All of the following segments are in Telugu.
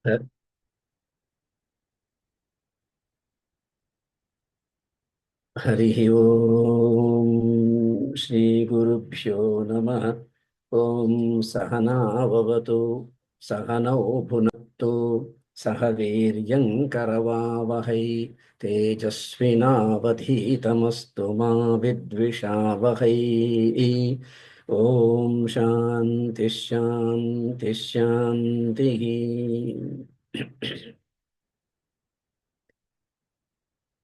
ह- हरिः ओम् श्रीगुरुभ्यो नमः। ॐ सहनाववतु सहनौ भुनक्तु सह वीर्यङ्करवावहै तेजस्विनावधीतमस्तु मा विद्विषावहै। ॐ शान्तिः शान्तिः शान्तिः।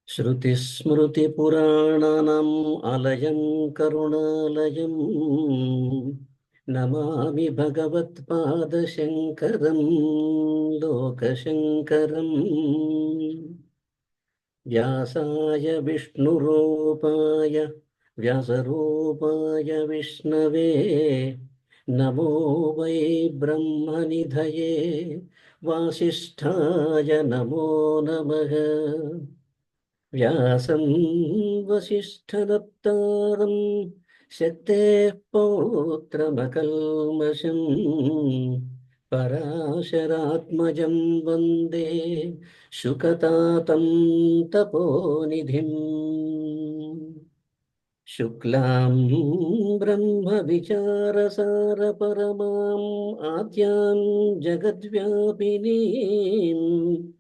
श्रुतिस्मृतिपुराणानाम् आलयं करुणालयं नमामि भगवत्पादशङ्करं लोकशङ्करम्। व्यासाय विष्णुरूपाय व्यासरूपाय विष्णवे नमो वै ब्रह्मनिधये वासिष्ठाय नमो नमः। व्यासं वसिष्ठदत्तारं शक्तेः पौत्रमकल्मषं पराशरात्मजं वन्दे शुकतातं तपोनिधिम्। शुक्लां ब्रह्मविचारसारपरमाम् आद्यां जगद्व्यापिनीम्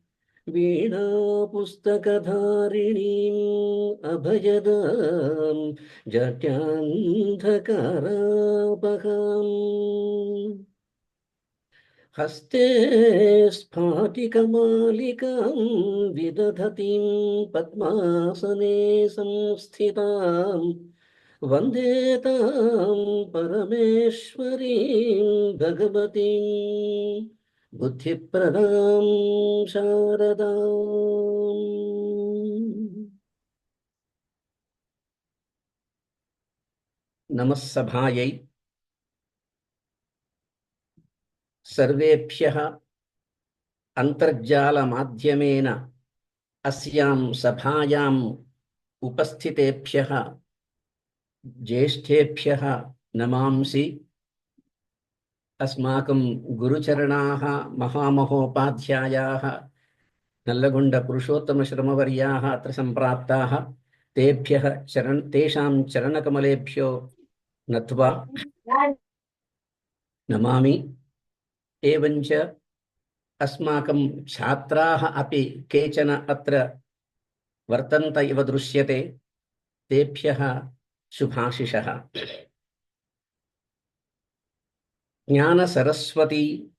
वीणापुस्तकधारिणीम् अभयदां जट्यान्धकारापहाम्। हस्ते स्फाटिकमालिकां विदधतीं पद्मासने संस्थितां वन्दे तां परमेश्वरीं भगवतीं बुद्धिप्रदां शारदाम्। नमः सभायै सर्वेभ्यः अन्तर्जालमाध्यमेन अस्यां सभायाम् उपस्थितेभ्यः ज्येष्ठेभ्यः नमांसि। अस्माकं गुरुचरणाः महामहोपाध्यायाः नल्लगुण्ड पुरुषोत्तमशर्मवर्याः अत्र सम्प्राप्ताः। तेषां चरणकमलेभ्यो नत्वा नमामि। एवञ्च अस्माकं छात्राः अपि केचन अत्र वर्तन्त इव दृश्यते। तेभ्यः शुभाशिषः। ज्ञानसरस्वती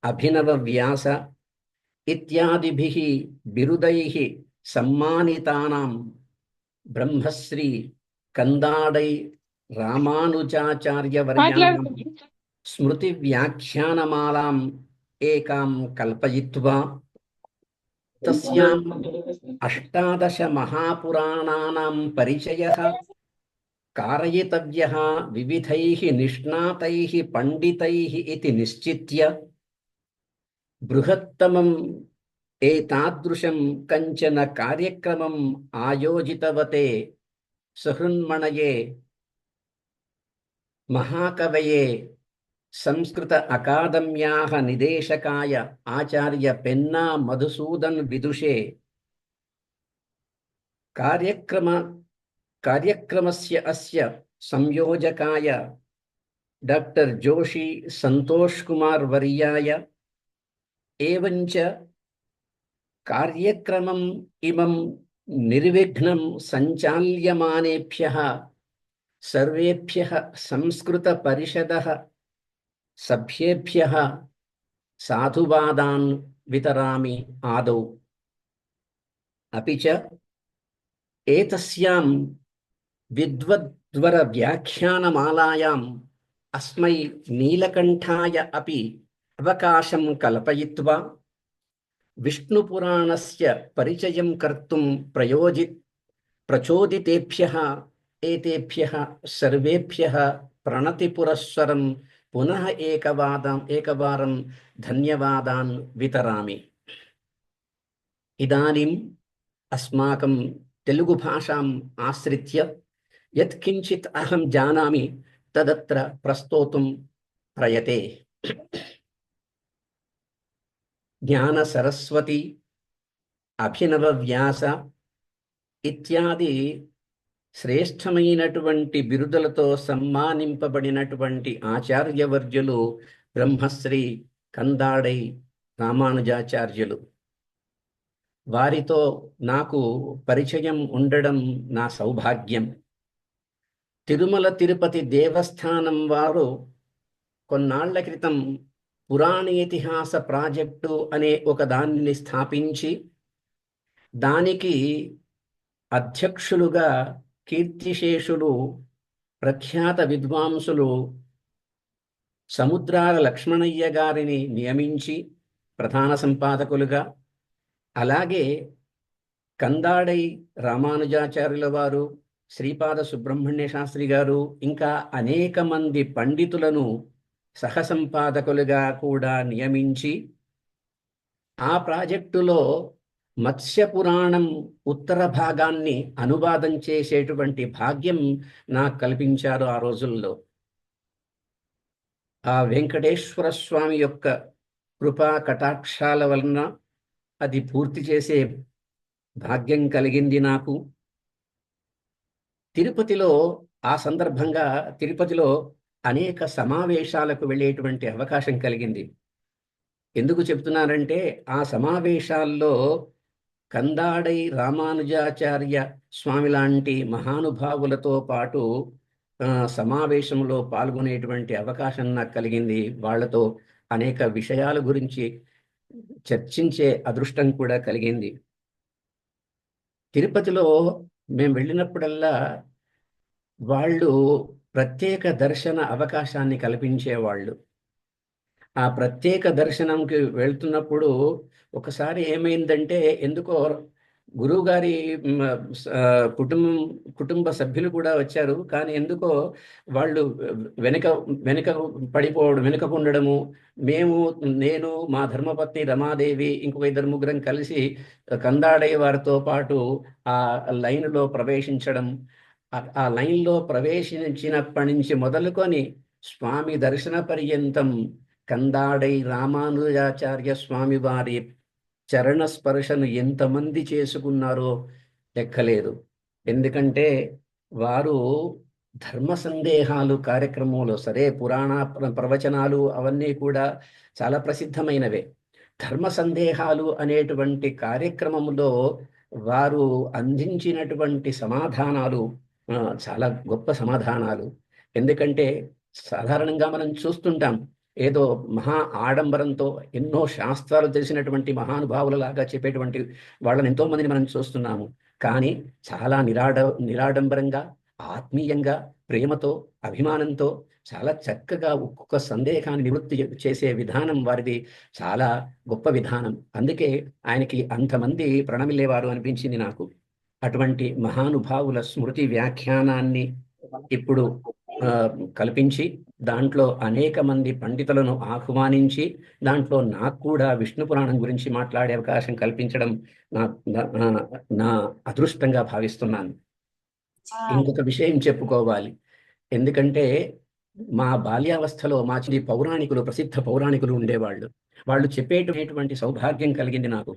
अभिनवव्यास इत्यादिभिः बिरुदैः सम्मानितानां ब्रह्मश्री कंदाडै रामानुजाचार्यवर्याणां स्मृतिव्याख्यानमालाम् एकां कल्पयित्वा तस्याम् अष्टादश महापुराणानां परिचयः कारयितव्यः विविधैः निष्णातैः पण्डितैः इति निश्चित्य बृहत्तमम् एतादृशं कञ्चन कार्यक्रमम् आयोजितवते सहृन्मणये महाकवये संस्कृत अकादम्याः निदेशकाय आचार्य पेन्ना मधुसूदन विदुषे कार्यक्रमस्य अस्य संयोजकाय डॉक्टर जोशी संतोष कुमार वर्याय एवञ्च कार्यक्रमम् इमं निर्विघ्नं सञ्चाल्यमानेभ्यः सर्वेभ्यः संस्कृतपरिषदः सभ्येभ्यः साधुवादान् वितरामि आदौ। अपि च एतस्यां विद्वद्वर व्याख्यानमालायाम् अस्मै नीलकण्ठाय अपि अवकाशं कल्पयित्वा विष्णुपुराणस्य परिचयं कर्तुं प्रचोदितेभ्यः एतेभ्यः सर्वेभ्यः प्रणतिपुरस्सरं पुनः एकवारं धन्यवादान् वितरामि। इदानीम् अस्माकं तेलुगु भाषाम् आश्रित्य यत्किञ्चित् अहं जानामि तदत्र प्रस्तोतुं प्रयते। జ్ఞాన సరస్వతి, అభినవ వ్యాస ఇత్యాది శ్రేష్టమైనటువంటి బిరుదులతో సన్మానింపబడినటువంటి ఆచార్యవర్యులు బ్రహ్మశ్రీ కందాడై రామానుజాచార్యులు. వారితో నాకు పరిచయం ఉండడం నా సౌభాగ్యం. తిరుమల తిరుపతి దేవస్థానం వారు కొన్నాళ్ల క్రితం పురాణ ఇతిహాస ప్రాజెక్టు అనే ఒక దానిని స్థాపించి దానికి అధ్యక్షులుగా కీర్తిశేషులు ప్రఖ్యాత విద్వాంసులు సముద్రాల లక్ష్మణయ్య గారిని నియమించి ప్రధాన సంపాదకులుగా, అలాగే కందాడై రామానుజాచార్యుల వారు, శ్రీపాద సుబ్రహ్మణ్య శాస్త్రి గారు, ఇంకా అనేక మంది పండితులను సహసంపాదకులుగా కూడా నియమించి ఆ ప్రాజెక్టులో మత్స్య పురాణం ఉత్తర భాగాన్ని అనువాదం చేసేటువంటి భాగ్యం నాకు కల్పించారు ఆ రోజుల్లో. ఆ వెంకటేశ్వర స్వామి యొక్క కృపా కటాక్షాల వలన అది పూర్తి చేసే భాగ్యం కలిగింది నాకు. తిరుపతిలో ఆ సందర్భంగా తిరుపతిలో అనేక సమావేశాలకు వెళ్ళేటువంటి అవకాశం కలిగింది. ఎందుకు చెప్తున్నానంటే ఆ సమావేశాల్లో కందాడై రామానుజాచార్య స్వామి లాంటి మహానుభావులతో పాటు సమావేశంలో పాల్గొనేటువంటి అవకాశం నాకు కలిగింది. వాళ్లతో అనేక విషయాల గురించి చర్చించే అదృష్టం కూడా కలిగింది. తిరుపతిలో మేము వెళ్ళినప్పుడల్లా వాళ్ళు ప్రత్యేక దర్శన అవకాశాన్ని కల్పించేవాళ్ళు. ఆ ప్రత్యేక దర్శనంకి వెళ్తున్నప్పుడు ఒకసారి ఏమైందంటే, ఎందుకో గురువుగారి కుటుంబ సభ్యులు కూడా వచ్చారు, కానీ ఎందుకో వాళ్ళు వెనుక వెనుక పడిపోవడం, వెనుక ఉండడము. నేను మా ధర్మపత్ని రమాదేవి ఇంకొక ఇద్దరు ముగ్గురం కలిసి కందాడయ్య వారితో పాటు ఆ లైన్లో ప్రవేశించడం, ఆ లైన్లో ప్రవేశించినప్పటి నుంచి మొదలుకొని స్వామి దర్శన పర్యంతం కందాడై రామానుజాచార్య స్వామి వారి చరణ స్పర్శను ఎంతమంది చేసుకున్నారో లెక్కలేదు. ఎందుకంటే వారు ధర్మ సందేహాలు కార్యక్రమంలో, సరే పురాణ ప్రవచనాలు అవన్నీ కూడా చాలా ప్రసిద్ధమైనవే. ధర్మ సందేహాలు అనేటువంటి కార్యక్రమంలో వారు అందించినటువంటి సమాధానాలు చాలా గొప్ప సమాధానాలు. ఎందుకంటే సాధారణంగా మనం చూస్తుంటాం, ఏదో మహా ఆడంబరంతో ఎన్నో శాస్త్రాలు తెలిసినటువంటి మహానుభావులలాగా చెప్పేటువంటి వాళ్ళని ఎంతో మందిని మనం చూస్తున్నాము. కానీ చాలా నిరాడంబరంగా, ఆత్మీయంగా, ప్రేమతో, అభిమానంతో చాలా చక్కగా ఒక్కొక్క సందేహాన్ని నివృత్తి చేసే విధానం వారిది చాలా గొప్ప విధానం. అందుకే ఆయనకి అంతమంది ప్రణమిల్లేవారు అనిపించింది నాకు. అటువంటి మహానుభావుల స్మృతి వ్యాఖ్యానాన్ని ఇప్పుడు కల్పించి దాంట్లో అనేక మంది పండితులను ఆహ్వానించి దాంట్లో నాకు కూడా విష్ణు పురాణం గురించి మాట్లాడే అవకాశం కల్పించడం నా అదృష్టంగా భావిస్తున్నాను. ఇంకొక విషయం చెప్పుకోవాలి. ఎందుకంటే మా బాల్యావస్థలో మా పౌరాణికులు, ప్రసిద్ధ పౌరాణికులు ఉండేవాళ్ళు. వాళ్ళు చెప్పేటువంటి సౌభాగ్యం కలిగింది నాకు.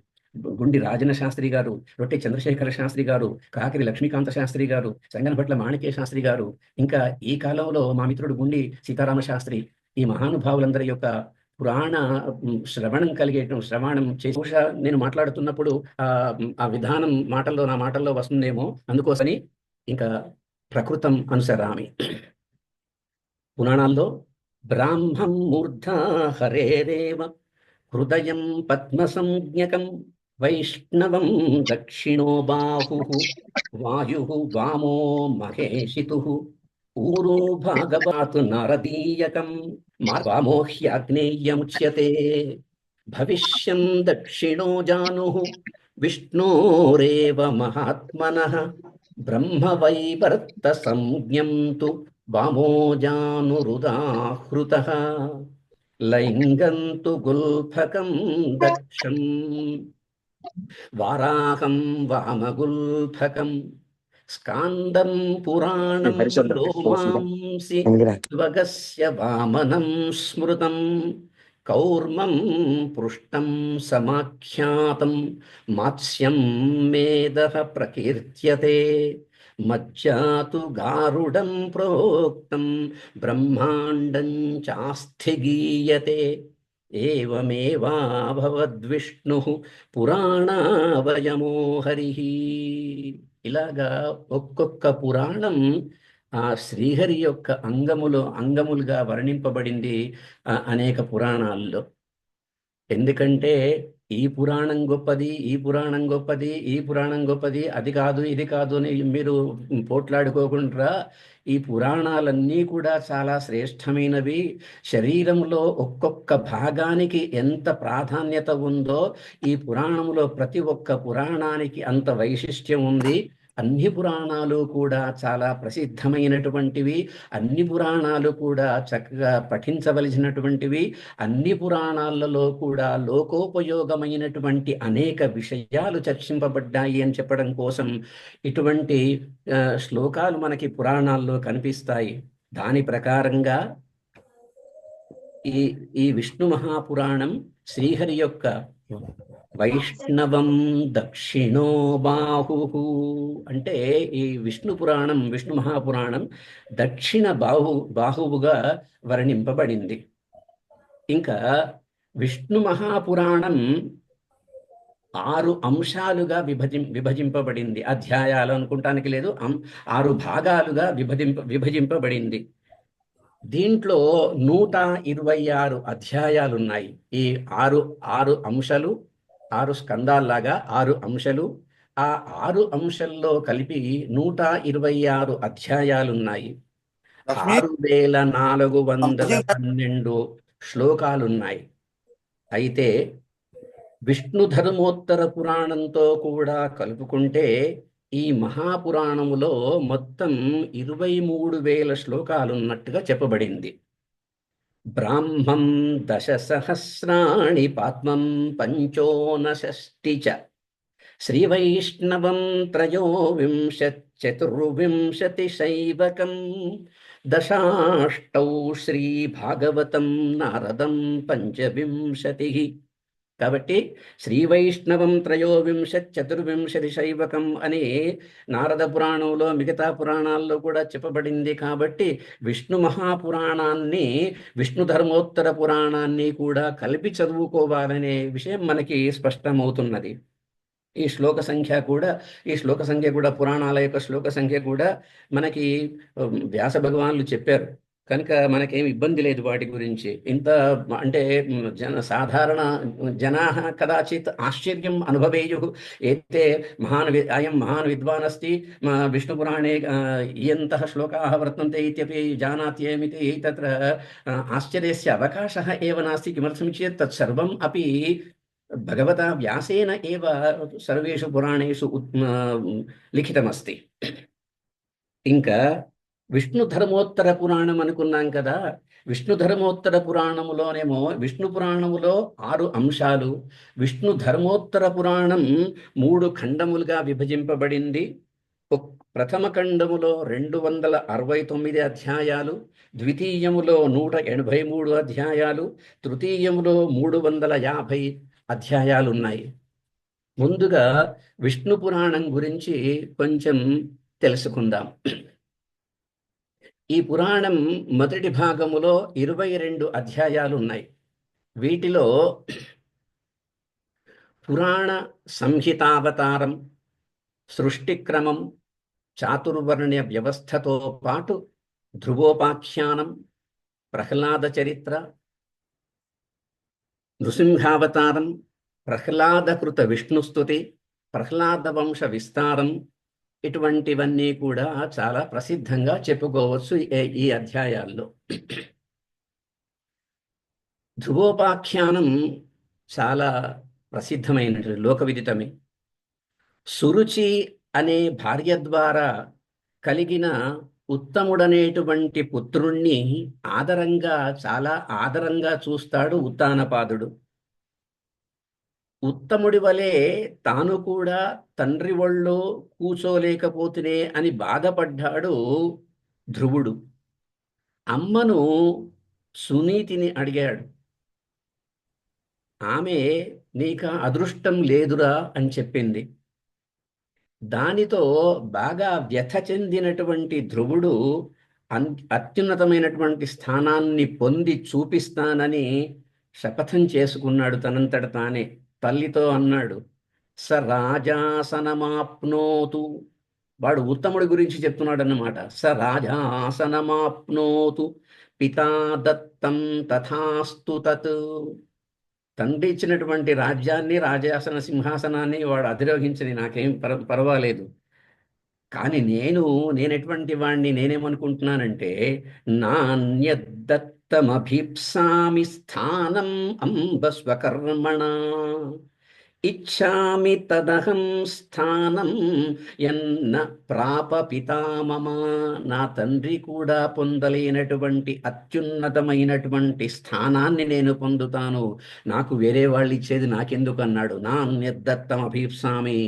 గుండి రాజన శాస్త్రి గారు, రొట్టె చంద్రశేఖర శాస్త్రి గారు, కాకిరి లక్ష్మీకాంత శాస్త్రి గారు, సంగనభట్ల మాణిక్య శాస్త్రి గారు, ఇంకా ఈ కాలంలో మా మిత్రుడు గుండి సీతారామ శాస్త్రి, ఈ మహానుభావులందరి యొక్క పురాణ శ్రవణం చేసి బహుశా నేను మాట్లాడుతున్నప్పుడు ఆ విధానం నా మాటల్లో వస్తుందేమో, అందుకోసని ఇంకా ప్రకృతం అనుసరామి. పురాణాల్లో బ్రాహ్మం మూర్ధా హరేరేవ హృదయం పద్మసంజ్ఞకం వైష్ణవం దక్షిణో బాహు వాయు వామో మహేషితు ఊరో భాగవాత్ నారదీయకం వామోహ్యాగ్నేయముచ్యతే భవిష్యం దక్షిణో జాను విష్ణోరేవ మహాత్మనః బ్రహ్మవైవర్త సంజ్ఞం తు వామో జానురుదాహృతః లైంగం తు గుల్ఫకం దక్షం వారాహం వామగుల్ఫకం స్కాందం పురాణం రోమాంసి ధ్వగస్య వామనం స్మృతం కౌర్మం పృష్టం సమాఖ్యాతం మాత్స్యం మేధః ప్రకీర్త్యతే మజ్జాతు గారుడం ప్రోక్తం బ్రహ్మాండం చాస్థి గీయతే ఏవమేవాభవద్విష్ణు పురాణావయమో హరి. ఇలాగా ఒక్కొక్క పురాణం ఆ శ్రీహరి యొక్క అంగములుగా వర్ణింపబడింది అనేక పురాణాల్లో. ఎందుకంటే ఈ పురాణం గొప్పది, ఈ పురాణం గొప్పది, ఈ పురాణం గొప్పది, అది కాదు ఇది కాదు అని మీరు పోట్లాడుకోకుండా ఈ పురాణాలన్నీ కూడా చాలా శ్రేష్టమైనవి. శరీరంలో ఒక్కొక్క భాగానికి ఎంత ప్రాధాన్యత ఉందో ఈ పురాణంలో ప్రతి ఒక్క పురాణానికి అంత వైశిష్ట్యం ఉంది. అన్ని పురాణాలు కూడా చాలా ప్రసిద్ధమైనటువంటివి, అన్ని పురాణాలు కూడా చక్కగా పఠించవలసినటువంటివి, అన్ని పురాణాలలో కూడా లోకోపయోగమైనటువంటి అనేక విషయాలు చర్చింపబడ్డాయి అని చెప్పడం కోసం ఇటువంటి శ్లోకాలు మనకి పురాణాల్లో కనిపిస్తాయి. దాని ప్రకారంగా ఈ ఈ విష్ణు మహాపురాణం శ్రీహరి యొక్క వైష్ణవం దక్షిణో బాహు అంటే ఈ విష్ణు మహాపురాణం దక్షిణ బాహువుగా వర్ణింపబడింది. ఇంకా విష్ణు మహాపురాణం 6 అంశాలుగా విభజింపబడింది. అధ్యాయాలు అనుకుంటానికి లేదు, 6 భాగాలుగా విభజింపబడింది. దీంట్లో 126 అధ్యాయాలున్నాయి. ఈ ఆరు అంశాలు, 6 స్కందాల్లాగా 6 అంశాలు, ఆ 6 అంశాల్లో కలిపి 126 అధ్యాయాలున్నాయి. 6412 శ్లోకాలున్నాయి. అయితే విష్ణు ధర్మోత్తర పురాణంతో కూడా కలుపుకుంటే ఈ మహాపురాణములో మొత్తం 23,000 శ్లోకాలున్నట్టుగా చెప్పబడింది. బ్రాహ్మం 10,000 పాత్మం 15 శ్రీవైష్ణవం 23 శైవకం 18 శ్రీభాగవతం నారదం 25. కాబట్టి శ్రీ వైష్ణవం 23 శైవకం అని నారద పురాణంలో మిగతా పురాణాల్లో కూడా చెప్పబడింది. కాబట్టి విష్ణు మహాపురాణాన్ని విష్ణు ధర్మోత్తర పురాణాన్ని కూడా కలిపి చదువుకోవాలనే విషయం మనకి స్పష్టమవుతున్నది. ఈ శ్లోక సంఖ్య కూడా పురాణాల యొక్క శ్లోక సంఖ్య కూడా మనకి వ్యాస భగవానులు చెప్పారు కనుక మనకేం ఇబ్బంది లేదు వాటి గురించి. ఇంత అంటే సాధారణ జనా కదాచిత్ ఆశ్చర్యం అనుభవేయు ఏతే అయం మహాన్ విద్వాన్ అస్తి విష్ణుపురాణే ఇయంతః శ్లోకాः వర్తంతే ఇత్యపి జానాత్యేమితి తత్ర ఆశ్చర్యస్య అవకాశः एव नास्ति. किमर्थं चेत् तत्सर्वम् अपि భగవతా వ్యాసేన ఏవ సర్వేషు పురాణేషు లిఖితమస్తి. ఇంకా విష్ణు ధర్మోత్తర పురాణం అనుకున్నాం కదా. విష్ణు ధర్మోత్తర పురాణములోనేమో విష్ణు పురాణములో 6 అంశాలు, విష్ణు ధర్మోత్తర పురాణం 3 ఖండములుగా విభజింపబడింది. ప్రథమ ఖండములో 269 అధ్యాయాలు, ద్వితీయములో 183 అధ్యాయాలు, తృతీయములో 350 అధ్యాయాలు ఉన్నాయి. ముందుగా విష్ణు పురాణం గురించి కొంచెం తెలుసుకుందాం. ఈ పురాణం మొదటి భాగములో 22 అధ్యాయాలు ఉన్నాయి. వీటిలో పురాణ సంహితావతారం, సృష్టిక్రమం, చాతుర్వర్ణ్య వ్యవస్థతో పాటు ధ్రువోపాఖ్యానం, ప్రహ్లాద చరిత్ర, నృసింహావతారం, ప్రహ్లాదకృత విష్ణుస్తుతి, ప్రహ్లాద వంశ విస్తారం, ఇటువంటివన్నీ కూడా చాలా ప్రసిద్ధంగా చెప్పుకోవచ్చు ఈ అధ్యాయాల్లో. ధ్రువోపాఖ్యానం చాలా ప్రసిద్ధమైనటువంటి లోకవిదితమే. సురుచి అనే భార్య ద్వారా కలిగిన ఉత్తముడనేటువంటి పుత్రుణ్ణి చాలా ఆదరంగా చూస్తాడు ఉత్తానపాదుడు. ఉత్తముడి వలె తాను కూడా తండ్రి ఒళ్ళో కూర్చోలేకపోతునే అని బాధపడ్డాడు ధ్రువుడు. అమ్మను సునీతిని అడిగాడు. ఆమె నీకు అదృష్టం లేదురా అని చెప్పింది. దానితో బాగా వ్యథ చెందినటువంటి ధ్రువుడు అత్యున్నతమైనటువంటి స్థానాన్ని పొంది చూపిస్తానని శపథం చేసుకున్నాడు తనంతట తానే. తల్లితో అన్నాడు, స రాజాసనమాప్నోతు. వాడు ఉత్తముడి గురించి చెప్తున్నాడు అన్నమాట. స రాజాసనమాప్నోతు పితా దత్తం తథాస్తు తత్. తండ్రి ఇచ్చినటువంటి రాజ్యాన్ని, రాజాసన సింహాసనాన్ని వాడు అధిరోహించని నాకేం పర్వాలేదు. కానీ నేనెటువంటి వాణ్ణి, నేనేమనుకుంటున్నానంటే, నాణ్యదత్తమభీప్సామి స్థానం అంబ స్వకర్మణ ఇచ్ఛామి తదహం స్థానం ఎన్న ప్రాప పితామమ. నా తండ్రి కూడా పొందలేనటువంటి అత్యున్నతమైనటువంటి స్థానాన్ని నేను పొందుతాను, నాకు వేరే వాళ్ళు ఇచ్చేది నాకెందుకు అన్నాడు. నాణ్యదత్తం అభీప్సామి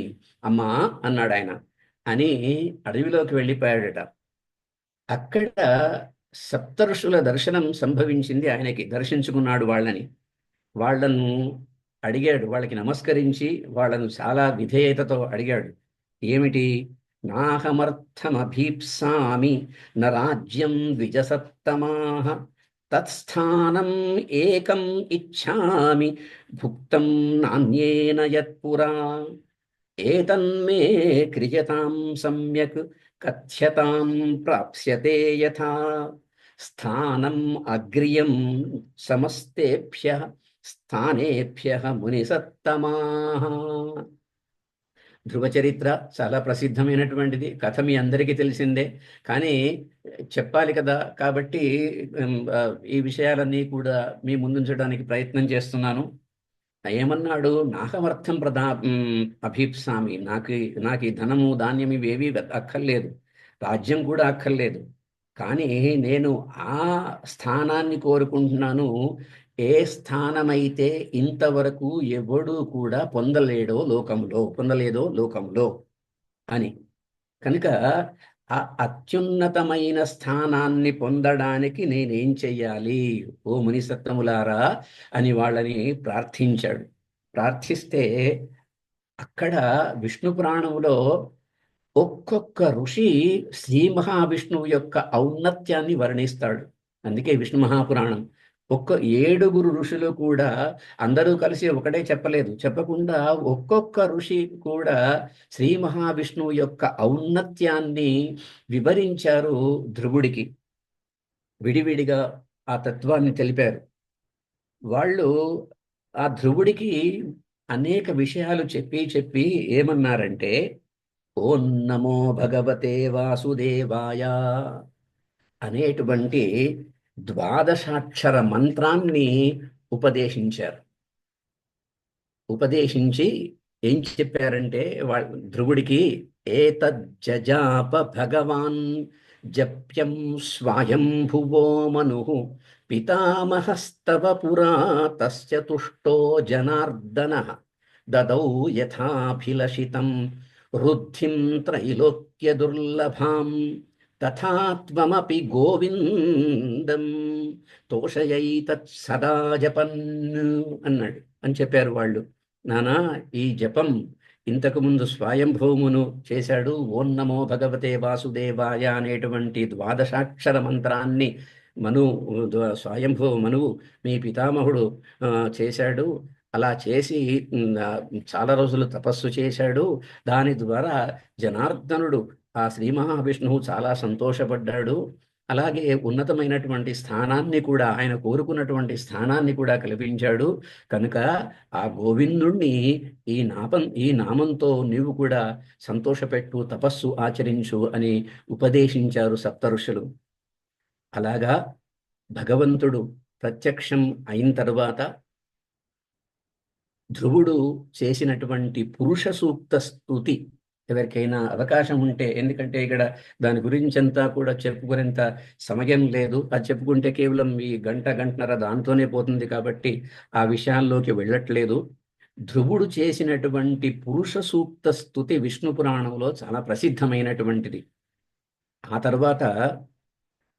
అమ్మా అన్నాడు ఆయన. అని అడవిలోకి వెళ్ళిపోయాడట. అక్కడ సప్తఋషుల దర్శనం సంభవించింది ఆయనకి. దర్శించుకున్నాడు వాళ్ళని. వాళ్ళను అడిగాడు, వాళ్ళకి నమస్కరించి వాళ్ళను చాలా విధేయతతో అడిగాడు. ఏమిటి? నాహమర్థమభీప్సామి న రాజ్యం ద్విజసత్తమాః తత్స్థానం ఏకం ఇచ్ఛామి భుక్తం నాణ్యేన యత్పురా ఏతన్మే క్రియతాం సమ్యక్ కథ్యతాం ప్రాప్స్యతే యథా స్థానం అగ్రియం సమస్తేభ్యః స్థానేభ్యః మునిసత్తమాః. ధ్రువ చరిత్ర చాలా ప్రసిద్ధమైనటువంటిది. కథ మీ అందరికీ తెలిసిందే, కానీ చెప్పాలి కదా, కాబట్టి ఈ విషయాలన్నీ కూడా మీ ముందుంచడానికి ప్రయత్నం చేస్తున్నాను. ఏమన్నాడు? నాహమర్థం అభీప్సామి. నాకు ఈ ధనము ధాన్యం ఇవేవి అక్కర్లేదు, రాజ్యం కూడా అక్కర్లేదు. కానీ నేను ఆ స్థానాన్ని కోరుకుంటున్నాను, ఏ స్థానమైతే ఇంతవరకు ఎవడు కూడా పొందలేదో లోకంలో అని. కనుక ఆ అత్యున్నతమైన స్థానాన్ని పొందడానికి నేనేం చెయ్యాలి ఓ మునిసత్తములారా అని వాళ్ళని ప్రార్థించాడు. ప్రార్థిస్తే అక్కడ విష్ణు పురాణంలో ఒక్కొక్క ఋషి శ్రీ మహావిష్ణువు యొక్క ఔన్నత్యాన్ని వర్ణిస్తాడు. అందుకే విష్ణు మహాపురాణం. 7 ఋషులు కూడా అందరూ కలిసి ఒకటే చెప్పలేదు, చెప్పకుండా ఒక్కొక్క ఋషి కూడా శ్రీ మహావిష్ణువు యొక్క ఔన్నత్యాన్ని వివరించారు ధ్రువుడికి. విడివిడిగా ఆ తత్వాన్ని తెలిపారు. వాళ్ళు ఆ ధ్రువుడికి అనేక విషయాలు చెప్పి చెప్పి ఏమన్నారంటే, ఓం నమో భగవతే వాసుదేవాయ అనేటువంటి ద్వాదశాక్షర మంత్రాన్ని ఉపదేశించారు. ఉపదేశించి ఏం చెప్పారంటే ధ్రువుడికి, ఏతజ్జాప భగవాన్ జప్యం స్వయంభువో మను పితామహస్తవ పురా తస్య తుష్టో జనార్దన దదౌ యథాభిలషితం వృద్ధిం త్రైలోక్య దుర్లభాం తథా త్వమపి గోవిందం తోషయైతత్ సదా జపన్ అన్నాడు అని చెప్పారు వాళ్ళు. నానా, ఈ జపం ఇంతకుముందు స్వయంభూమును చేశాడు. ఓం నమో భగవతే వాసుదేవాయ అనేటువంటి ద్వాదశాక్షర మంత్రాన్ని స్వయంభూ మనువు మీ పితామహుడు చేశాడు. అలా చేసి చాలా రోజులు తపస్సు చేశాడు. దాని ద్వారా జనార్దనుడు ఆ శ్రీ మహావిష్ణువు చాలా సంతోషపడ్డాడు. అలాగే ఉన్నతమైనటువంటి స్థానాన్ని కూడా, ఆయన కోరుకున్నటువంటి స్థానాన్ని కూడా కల్పించాడు. కనుక ఆ గోవిందుణ్ణి ఈ నామంతో నీవు కూడా సంతోషపెట్టు, తపస్సు ఆచరించు అని ఉపదేశించారు సప్తఋషులు. అలాగా భగవంతుడు ప్రత్యక్షం అయిన తర్వాత ధ్రువుడు చేసినటువంటి పురుష సూక్త స్తుతి ఎవరికైనా అవకాశం ఉంటే, ఎందుకంటే ఇక్కడ దాని గురించంతా కూడా చెప్పుకునేంత సమయం లేదు, అది చెప్పుకుంటే కేవలం ఈ గంటన్నర దాంతోనే పోతుంది, కాబట్టి ఆ విషయాల్లోకి వెళ్ళట్లేదు. ధ్రువుడు చేసినటువంటి పురుష సూక్త స్తుతి విష్ణు పురాణంలో చాలా ప్రసిద్ధమైనటువంటిది. ఆ తర్వాత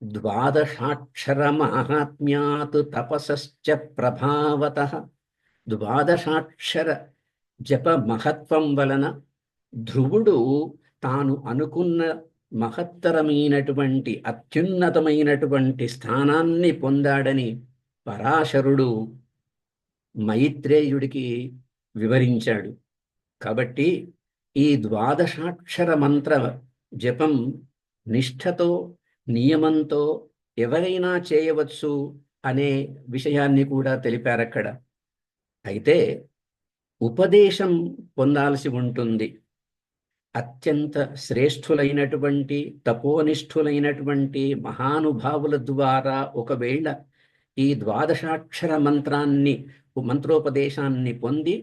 ద్వాదశాక్షర మాహాత్మ్యాత్ తపసశ్చ ప్రభావతః ద్వాదశాక్షర జప మహత్వం వలన ధ్రువుడు తాను అనుకున్న మహత్తరమైనటువంటి అత్యున్నతమైనటువంటి స్థానాన్ని పొందాడని పరాశరుడు మైత్రేయుడికి వివరించాడు. కాబట్టి ఈ ద్వాదశాక్షర మంత్ర జపం నిష్ఠతో నియమంతో ఎవరైనా చేయవచ్చు అనే విషయాన్ని కూడా తెలిపారక్కడ. అయితే ఉపదేశం పొందాల్సి ఉంటుంది. అత్యంత శ్రేష్ఠులైనటువంటి తపోనిష్ఠులైనటువంటి మహానుభావుల ద్వారా ఒకవేళ ఈ ద్వాదశాక్షర మంత్రోపదేశాన్ని పొంది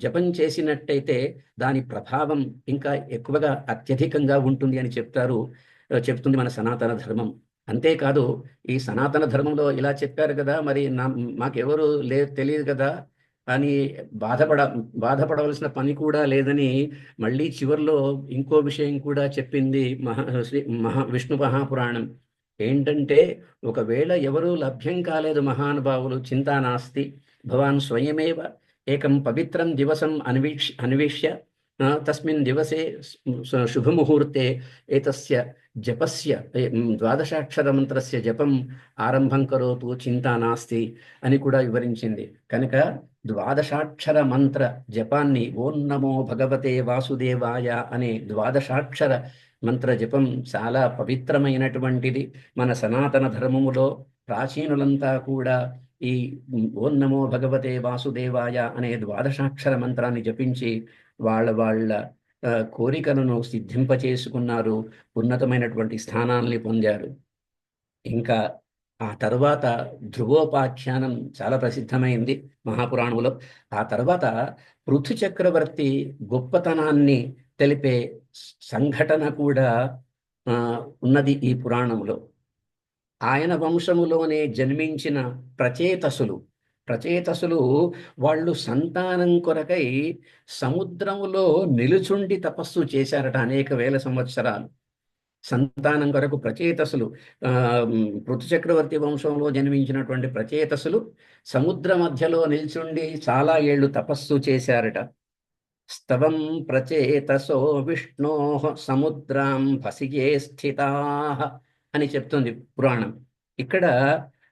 జపం చేసినట్టయితే దాని ప్రభావం ఇంకా ఎక్కువగా అత్యధికంగా ఉంటుంది అని చెప్తుంది మన సనాతన ధర్మం. అంతేకాదు, ఈ సనాతన ధర్మంలో ఇలా చెప్పారు కదా, మరి మాకెవరు తెలియదు కదా అని బాధపడవలసిన పని కూడా లేదని మళ్ళీ చివరిలో ఇంకో విషయం కూడా చెప్పింది విష్ణు మహాపురాణం. ఏంటంటే, ఒకవేళ ఎవరు లభ్యం కాలేదు మహానుభావులు, చింతా నాస్తి, భవాన్ స్వయమేవ ఏకం పవిత్రం దివసం అన్వేష్య తస్మిన్ దివసే శుభముహూర్తే ఏతస్య జపస్య ద్వాదశాక్షర మంత్రస్య జపం ఆరంభం కరోతు చింతా నాస్తి అని కూడా వివరించింది. కనుక ద్వాదశాక్షర మంత్ర జపాన్ని ఓం నమో భగవతే వాసుదేవాయ అనే ద్వాదశాక్షర మంత్ర జపం చాలా పవిత్రమైనటువంటిది. మన సనాతన ధర్మములో ప్రాచీనులంతా కూడా ఈ ఓం నమో భగవతే వాసుదేవాయ అనే ద్వాదశాక్షర మంత్రాన్ని జపించి వాళ్ళ కోరికలను సిద్ధింపచేసుకున్నారు, ఉన్నతమైనటువంటి స్థానాల్ని పొందారు. ఇంకా ఆ తర్వాత ధ్రువోపాఖ్యానం చాలా ప్రసిద్ధమైంది మహాపురాణంలో. ఆ తర్వాత పృథు చక్రవర్తి గొప్పతనాన్ని తెలిపే సంఘటన కూడా ఉన్నది ఈ పురాణంలో. ఆయన వంశములోనే జన్మించిన ప్రచేతసులు వాళ్ళు సంతానం కొరకై సముద్రములో నిలుచుండి తపస్సు చేశారట అనేక వేల సంవత్సరాలు. సంతానం కొరకు ప్రచేతసులు, పృథు చక్రవర్తి వంశంలో జన్మించినటువంటి ప్రచేతసులు సముద్ర మధ్యలో నిల్చుండి చాలా ఏళ్ళు తపస్సు చేశారట. స్తవం ప్రచేతసో విష్ణో సముద్రాం భసిగే స్థితా అని చెప్తుంది పురాణం. ఇక్కడ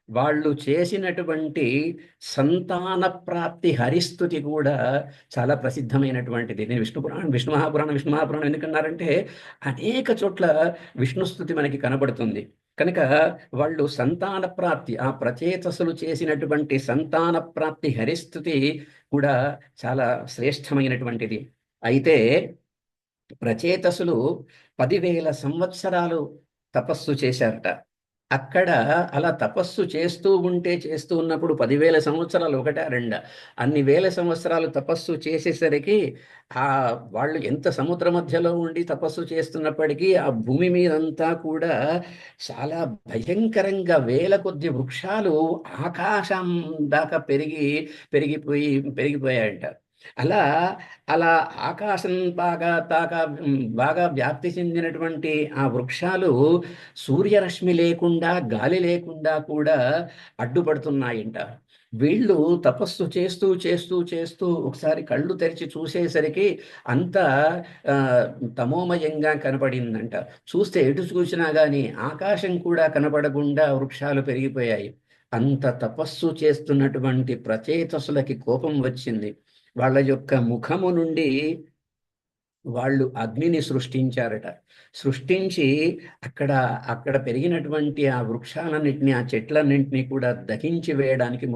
వాళ్ళు చేసినటువంటి సంతాన ప్రాప్తి హరిస్తుతి కూడా చాలా ప్రసిద్ధమైనటువంటిది. నేను విష్ణు మహాపురాణం ఎందుకన్నారంటే అనేక చోట్ల విష్ణుస్తుతి మనకి కనబడుతుంది. కనుక వాళ్ళు సంతాన ప్రాప్తి, ఆ ప్రచేతసులు చేసినటువంటి సంతాన ప్రాప్తి హరిస్తుతి కూడా చాలా శ్రేష్టమైనటువంటిది. అయితే ప్రచేతసులు 10,000 సంవత్సరాలు తపస్సు చేశారట. అక్కడ అలా తపస్సు చేస్తూ ఉన్నప్పుడు 10,000 సంవత్సరాలు ఒకటా రెండా, అన్ని వేల సంవత్సరాలు తపస్సు చేసేసరికి వాళ్ళు ఎంత సముద్ర మధ్యలో ఉండి తపస్సు చేస్తున్నప్పటికీ ఆ భూమి మీదంతా కూడా చాలా భయంకరంగా వేల కొద్ది వృక్షాలు ఆకాశం దాకా పెరిగిపోయాయంట. అలా అలా ఆకాశం బాగా వ్యాప్తి చెందినటువంటి ఆ వృక్షాలు సూర్యరశ్మి లేకుండా, గాలి లేకుండా కూడా అడ్డుపడుతున్నాయంట. వీళ్ళు తపస్సు చేస్తూ ఒకసారి కళ్ళు తెరిచి చూసేసరికి అంతా తమోమయంగా కనపడిందంట. చూస్తే ఎటు చూసినా కానీ ఆకాశం కూడా కనపడకుండా వృక్షాలు పెరిగిపోయాయి. అంత తపస్సు చేస్తున్నటువంటి ప్రచేతసులకి కోపం వచ్చింది. వాళ్ళ యొక్క ముఖము నుండి వాళ్ళు అగ్నిని సృష్టించారట. సృష్టించి అక్కడ పెరిగినటువంటి ఆ వృక్షాలన్నింటినీ, ఆ చెట్లన్నింటినీ కూడా దహించి వేయడానికి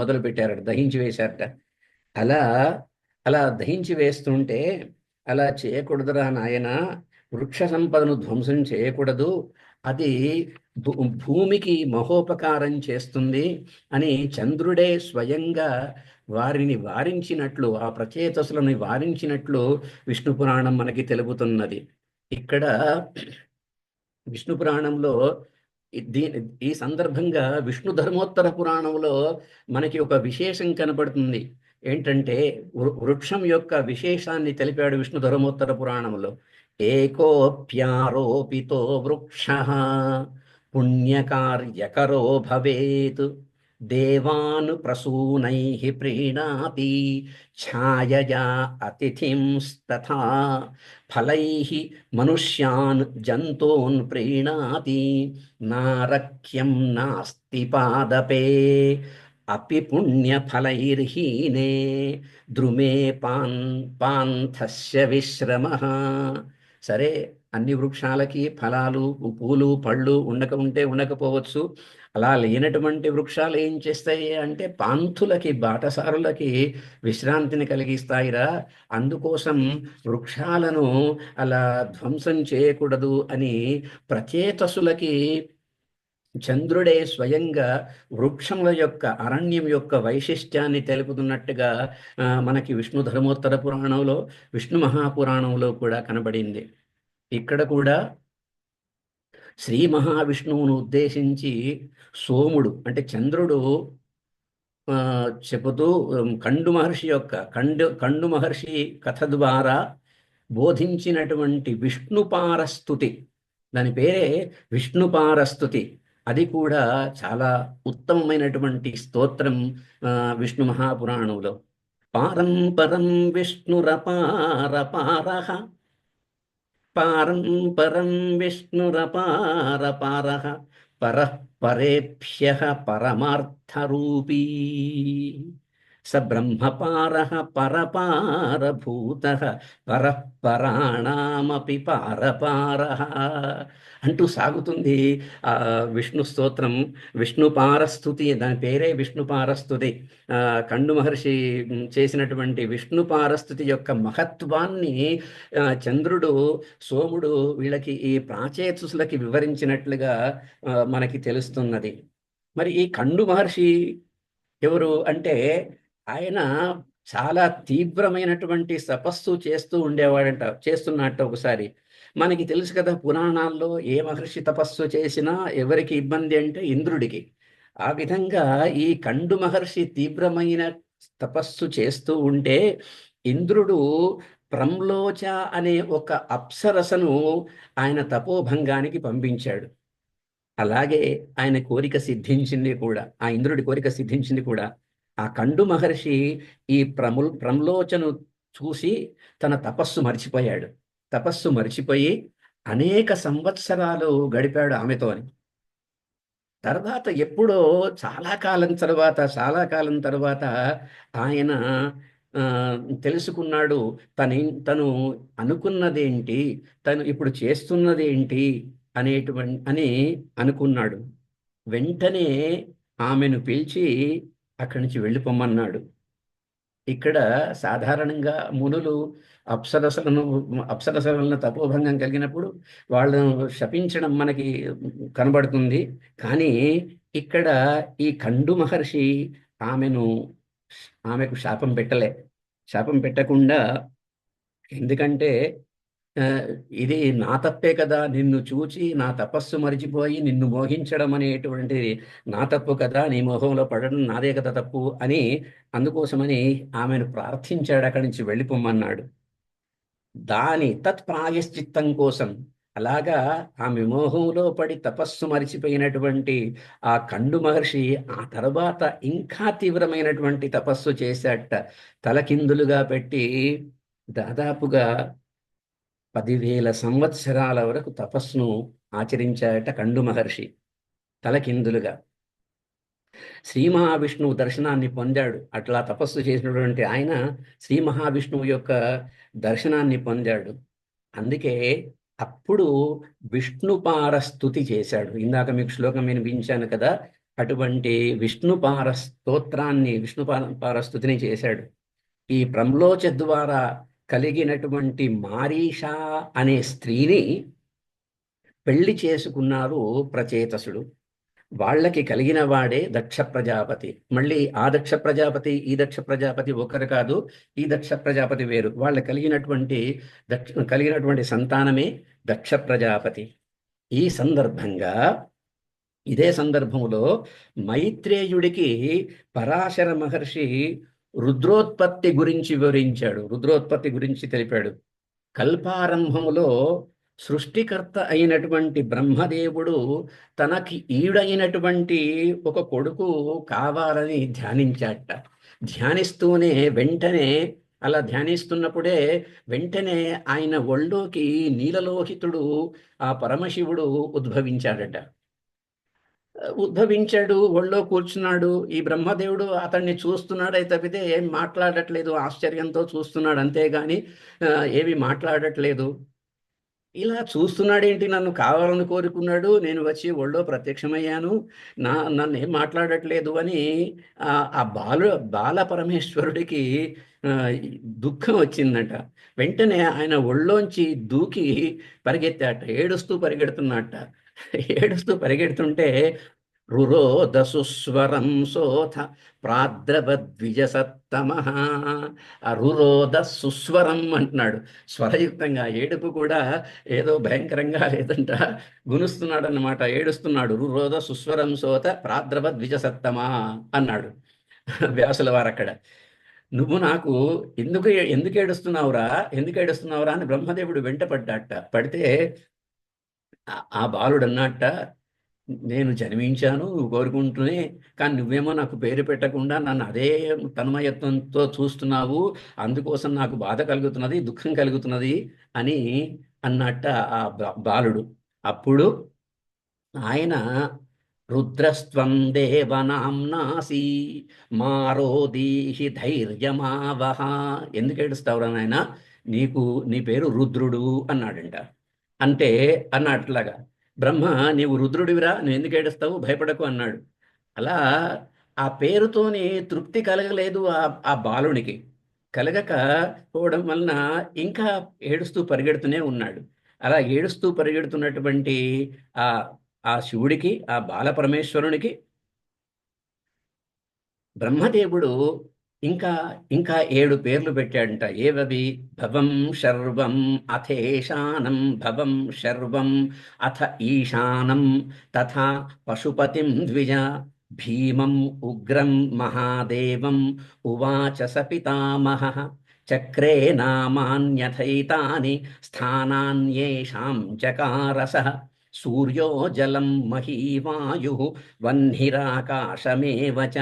మొదలు పెట్టారట, దహించి వేశారట. అలా దహించి వేస్తుంటే, అలా చేయకూడదురా నాయన, వృక్ష సంపదను ధ్వంసం చేయకూడదు, అది భూమికి మహోపకారం చేస్తుంది అని చంద్రుడే స్వయంగా వారిని వారించినట్లు, ఆ ప్రచేతసులను వారించినట్లు విష్ణు పురాణం మనకి తెలుపుతున్నది. ఇక్కడ విష్ణు పురాణంలో ఈ సందర్భంగా విష్ణు ధర్మోత్తర పురాణంలో మనకి ఒక విశేషం కనపడుతుంది. ఏంటంటే, వృక్షం యొక్క విశేషాన్ని తెలిపాడు విష్ణు ధర్మోత్తర పురాణంలో. ఏకోప్యారోపితో వృక్ష పుణ్యకార్యకరో భవేత్ దేవాన్ ప్రసూనైః ప్రీణాతి ఛాయయా అతిథింస్తథా ఫలైః మనుష్యాన్ జంతూన్ ప్రీణాతి నారక్యం నాస్తి పాదపే అపి పుణ్యఫలైర్హీనే ద్రుమే పాంథస్య విశ్రమః. సరే, అన్ని వృక్షాలకి ఫలాలు, పూలు, పళ్ళు ఉండకపోవచ్చు. అలా లేనటువంటి వృక్షాలు ఏం చేస్తాయి అంటే పాంథులకి, బాటసారులకి విశ్రాంతిని కలిగిస్తాయిరా. అందుకోసం వృక్షాలను అలా ధ్వంసం చేయకూడదు అని ప్రచేతసులకి చంద్రుడే స్వయంగా వృక్షముల యొక్క, అరణ్యం యొక్క వైశిష్ట్యాన్ని తెలుపుతున్నట్టుగా మనకి విష్ణు ధర్మోత్తర పురాణంలో, విష్ణు మహాపురాణంలో కూడా కనబడింది. ఇక్కడ కూడా శ్రీ మహావిష్ణువును ఉద్దేశించి సోముడు అంటే చంద్రుడు చెబుతూ కండు మహర్షి కథ ద్వారా బోధించినటువంటి విష్ణుపారస్తుతి, దాని పేరే విష్ణుపారస్తుతి. అది కూడా చాలా ఉత్తమమైనటువంటి స్తోత్రం విష్ణు మహాపురాణంలో. పారం పరం విష్ణురపారపారః, పారం పరం విష్ణురపారపారః, పరః పరేభ్యః పరమార్థరూపీ, స బ్రహ్మపారః పరపారభూతః పరః పరాణామపి పారపారః అంటూ సాగుతుంది ఆ విష్ణు స్తోత్రం. విష్ణు పారస్తుతి, దాని పేరే విష్ణు పారస్తుతి. కండు మహర్షి చేసినటువంటి విష్ణు పారస్తుతి యొక్క మహత్వాన్ని చంద్రుడు, సోముడు వీళ్ళకి, ఈ ప్రాచేతసులకి వివరించినట్లుగా మనకి తెలుస్తున్నది. మరి ఈ కండు మహర్షి ఎవరు అంటే, ఆయన చాలా తీవ్రమైనటువంటి తపస్సు చేస్తున్నట్టు ఒకసారి మనకి తెలుసు కదా. పురాణాల్లో ఏ మహర్షి తపస్సు చేసినా ఎవరికి ఇబ్బంది అంటే ఇంద్రుడికి. ఆ విధంగా ఈ కండు మహర్షి తీవ్రమైన తపస్సు చేస్తూ ఉంటే ఇంద్రుడు ప్రంలోచ అనే ఒక అప్సరసను ఆయన తపోభంగానికి పంపించాడు. అలాగే ఆయన కోరిక సిద్ధించింది కూడా, ఆ ఇంద్రుడి కోరిక సిద్ధించింది కూడా. ఆ కండు మహర్షి ఈ ప్రమ్లోచను చూసి తన తపస్సు మర్చిపోయి అనేక సంవత్సరాలు గడిపాడు ఆమెతోని. తర్వాత ఎప్పుడో చాలా కాలం తర్వాత ఆయన తెలుసుకున్నాడు తను అనుకున్నదేంటి, తను ఇప్పుడు చేస్తున్నదేంటి అని అనుకున్నాడు. వెంటనే ఆమెను పిలిచి అక్కడి నుంచి వెళ్ళిపోమ్మన్నాడు. ఇక్కడ సాధారణంగా మునులు అప్సరసలను తపోభంగం కలిగినప్పుడు వాళ్ళను శపించడం మనకి కనబడుతుంది. కానీ ఇక్కడ ఈ కండు మహర్షి ఆమెకు శాపం పెట్టకుండా, ఎందుకంటే ఇది నా తప్పే కదా, నిన్ను చూచి నా తపస్సు మరిచిపోయి నిన్ను మోహించడం అనేటువంటిది నా తప్పు కదా, నీ మోహంలో పడడం నాదే కదా తప్పు అని, అందుకోసమని ఆమెను ప్రార్థించాడు, అక్కడి నుంచి వెళ్ళిపోమ్మన్నాడు. దాని తత్ప్రాయశ్చిత్తం కోసం అలాగా ఆమె మోహంలో పడి తపస్సు మరిచిపోయినటువంటి ఆ కండు మహర్షి ఆ తర్వాత ఇంకా తీవ్రమైనటువంటి తపస్సు చేశాట. తలకిందులుగా పెట్టి దాదాపుగా 10,000 సంవత్సరాల వరకు తపస్సును ఆచరించాట కండు మహర్షి తలకిందులుగా. శ్రీ మహావిష్ణువు దర్శనాన్ని పొందాడు. అట్లా తపస్సు చేసినటువంటి ఆయన శ్రీ మహావిష్ణువు యొక్క దర్శనాన్ని పొందాడు. అందుకే అప్పుడు విష్ణుపారస్తుతి చేశాడు. ఇందాక మీకు శ్లోకం వినిపించాను కదా, అటువంటి విష్ణుపారస్తుతిని చేశాడు. ఈ ప్రమ్లోచ ద్వారా కలిగినటువంటి మారీషా అనే స్త్రీని పెళ్లి చేసుకున్నారు ప్రచేతసుడు. వాళ్ళకి కలిగిన వాడే దక్ష ప్రజాపతి. మళ్ళీ ఆ దక్ష ప్రజాపతి, ఈ దక్ష ప్రజాపతి ఒకరు కాదు, ఈ దక్ష ప్రజాపతి వేరు. వాళ్ళకి కలిగినటువంటి సంతానమే దక్ష ప్రజాపతి. ఇదే సందర్భంలో మైత్రేయుడికి పరాశర మహర్షి రుద్రోత్పత్తి గురించి వివరించాడు, రుద్రోత్పత్తి గురించి తెలిపాడు. కల్పారంభంలో సృష్టికర్త అయినటువంటి బ్రహ్మదేవుడు తనకి ఈడైనటువంటి ఒక కొడుకు కావాలని ధ్యానించాట. ధ్యానిస్తూనే వెంటనే, అలా ధ్యానిస్తున్నప్పుడే వెంటనే ఆయన ఒళ్ళోకి నీలలోహితుడు ఆ పరమశివుడు ఉద్భవించాడట. ఉద్భవించాడు, ఒళ్ళో కూర్చున్నాడు. ఈ బ్రహ్మదేవుడు అతన్ని చూస్తున్నాడే తప్పితే ఏం మాట్లాడట్లేదు, ఆశ్చర్యంతో చూస్తున్నాడు అంతేగాని ఏమి మాట్లాడట్లేదు. ఇలా చూస్తున్నాడేంటి, నన్ను కావాలని కోరుకున్నాడు, నేను వచ్చి ఒళ్ళో ప్రత్యక్షమయ్యాను, నన్ను ఏం మాట్లాడట్లేదు అని ఆ బాల పరమేశ్వరుడికి ఆ, దుఃఖం వచ్చిందట. వెంటనే ఆయన ఒళ్ళోంచి దూకి పరిగెత్తాట, ఏడుస్తూ పరిగెడుతున్నట్ట. ఏడుస్తూ పరిగెడుతుంటే రురోద సుస్వరం సోథ ప్రాద్రవద్విజసత్తమ. ఆ రురోద సుస్వరం అంటున్నాడు, స్వరయుక్తంగా. ఏడుపు కూడా ఏదో భయంకరంగా లేదంట, గునుస్తున్నాడు అన్నమాట, ఏడుస్తున్నాడు. రురోద సుస్వరం సోత ప్రాద్రవద్విజసత్తమ అన్నాడు వ్యాసుల వారు అక్కడ. నువ్వు నాకు ఎందుకు ఎందుకు ఏడుస్తున్నావురా, ఎందుకు ఏడుస్తున్నావురా అని బ్రహ్మదేవుడు వెంట పడ్డాట. పడితే ఆ బాలుడు అన్నట్ట, నేను జన్మించాను నువ్వు కోరుకుంటూనే, కానీ నువ్వేమో నాకు పేరు పెట్టకుండా నన్ను అదే తన్మయత్వంతో చూస్తున్నావు, అందుకోసం నాకు బాధ కలుగుతున్నది, దుఃఖం కలుగుతున్నది అని అన్నట్ట ఆ బాలుడు. అప్పుడు ఆయన రుద్రస్త్వం దేవనాంనాసి మారోదీహి ధైర్యమావహ. ఎందుకు ఏడుస్తావురా నాయన, నీకు నీ పేరు రుద్రుడు అన్నాడంట. అంటే అన్నట్లాగా బ్రహ్మ, నీవు రుద్రుడివిరా, నువ్వు ఎందుకు ఏడుస్తావు, భయపడకు అన్నాడు. అలా ఆ పేరుతోని తృప్తి కలగలేదు ఆ బాలునికి. కలగక పోవడం వలన ఇంకా ఏడుస్తూ పరిగెడుతూనే ఉన్నాడు. అలా ఏడుస్తూ పరిగెడుతున్నటువంటి ఆ ఆ శివుడికి, ఆ బాలపరమేశ్వరునికి బ్రహ్మదేవుడు ఇంకా ఇంకా 7 పేర్లు పెట్టాడంట. ఏవవి? భవం శర్వం అథేశానం, భవం శర్వం అథ ఈశానం, తథా పశుపతిం ద్విజ, భీమం ఉగ్రం మహాదేవం ఉవాచ స పితామహ. చక్రే నామాన్యథైతాని స్థానాన్యేషాం చకారస. సూర్యో జలం మహీవాయు వహ్నిరాకాశమేవ చ.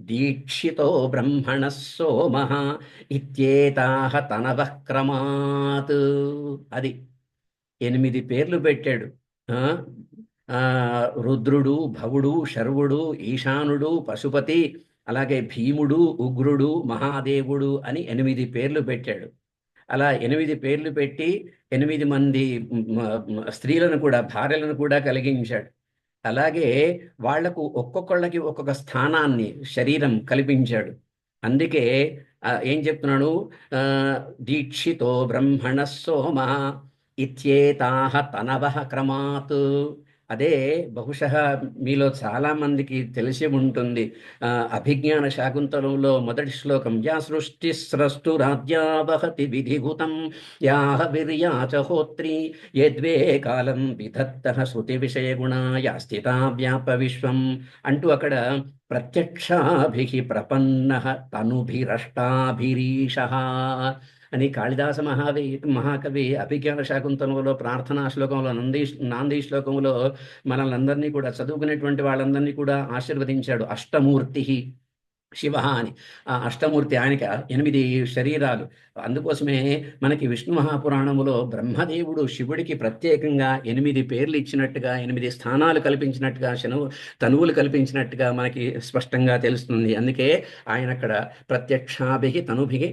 దీక్షితో బ్రహ్మణः సోమః ఇత్యేతాః తనవః క్రమాత్. అది 8 పేర్లు పెట్టాడు. ఆ ఆ, రుద్రుడు, భవుడు, శర్వుడు, ఈశానుడు, పశుపతి, అలాగే భీముడు, ఉగ్రుడు, మహాదేవుడు అని 8 పేర్లు పెట్టాడు. అలా 8 పేర్లు పెట్టి 8 మంది స్త్రీలను కూడా, భార్యలను కూడా కలిగించాడు. అలాగే వాళ్లకు ఒక్కొక్కళ్ళకి ఒక్కొక్క స్థానాన్ని, శరీరం కల్పించాడు. అందుకే ఏం చెప్తున్నాడు? ఆ, దీక్షితో బ్రహ్మణ సోమ ఇత్యేతాహ తనవః క్రమాత్. అదే బహుశः మీలో చాలా మందికి తెలిసి ఉంటుంది. ఆ, అభిజ్ఞాన శాకుంతలంలో మొదటి శ్లోకం, యా సృష్టి స్రష్టురాద్యా వహతి విధిభూతం యాహ విర్యా చ హోత్రీ యద్వే కాలం విధత్తః శృతి విషయ గుణా యా స్థితా వ్యాప విశ్వం అంటూ అక్కడ ప్రత్యక్షాభిః ప్రపన్నః తనుభిరష్టాభిరీషః అని కాళిదాస మహాకవి అభిజ్ఞాన శాకుంతలంలో ప్రార్థనా శ్లోకంలో, నాంది శ్లోకంలో మనల్ని అందరినీ కూడా, చదువుకునేటువంటి వాళ్ళందరినీ కూడా ఆశీర్వదించాడు. అష్టమూర్తి శివ అని. ఆ అష్టమూర్తి ఆయనకి 8 శరీరాలు. అందుకోసమే మనకి విష్ణు మహాపురాణములో బ్రహ్మదేవుడు శివుడికి ప్రత్యేకంగా 8 పేర్లు ఇచ్చినట్టుగా, 8 స్థానాలు కల్పించినట్టుగా, తనువులు కల్పించినట్టుగా మనకి స్పష్టంగా తెలుస్తుంది. అందుకే ఆయన అక్కడ ప్రత్యక్షాభికి తనుభికి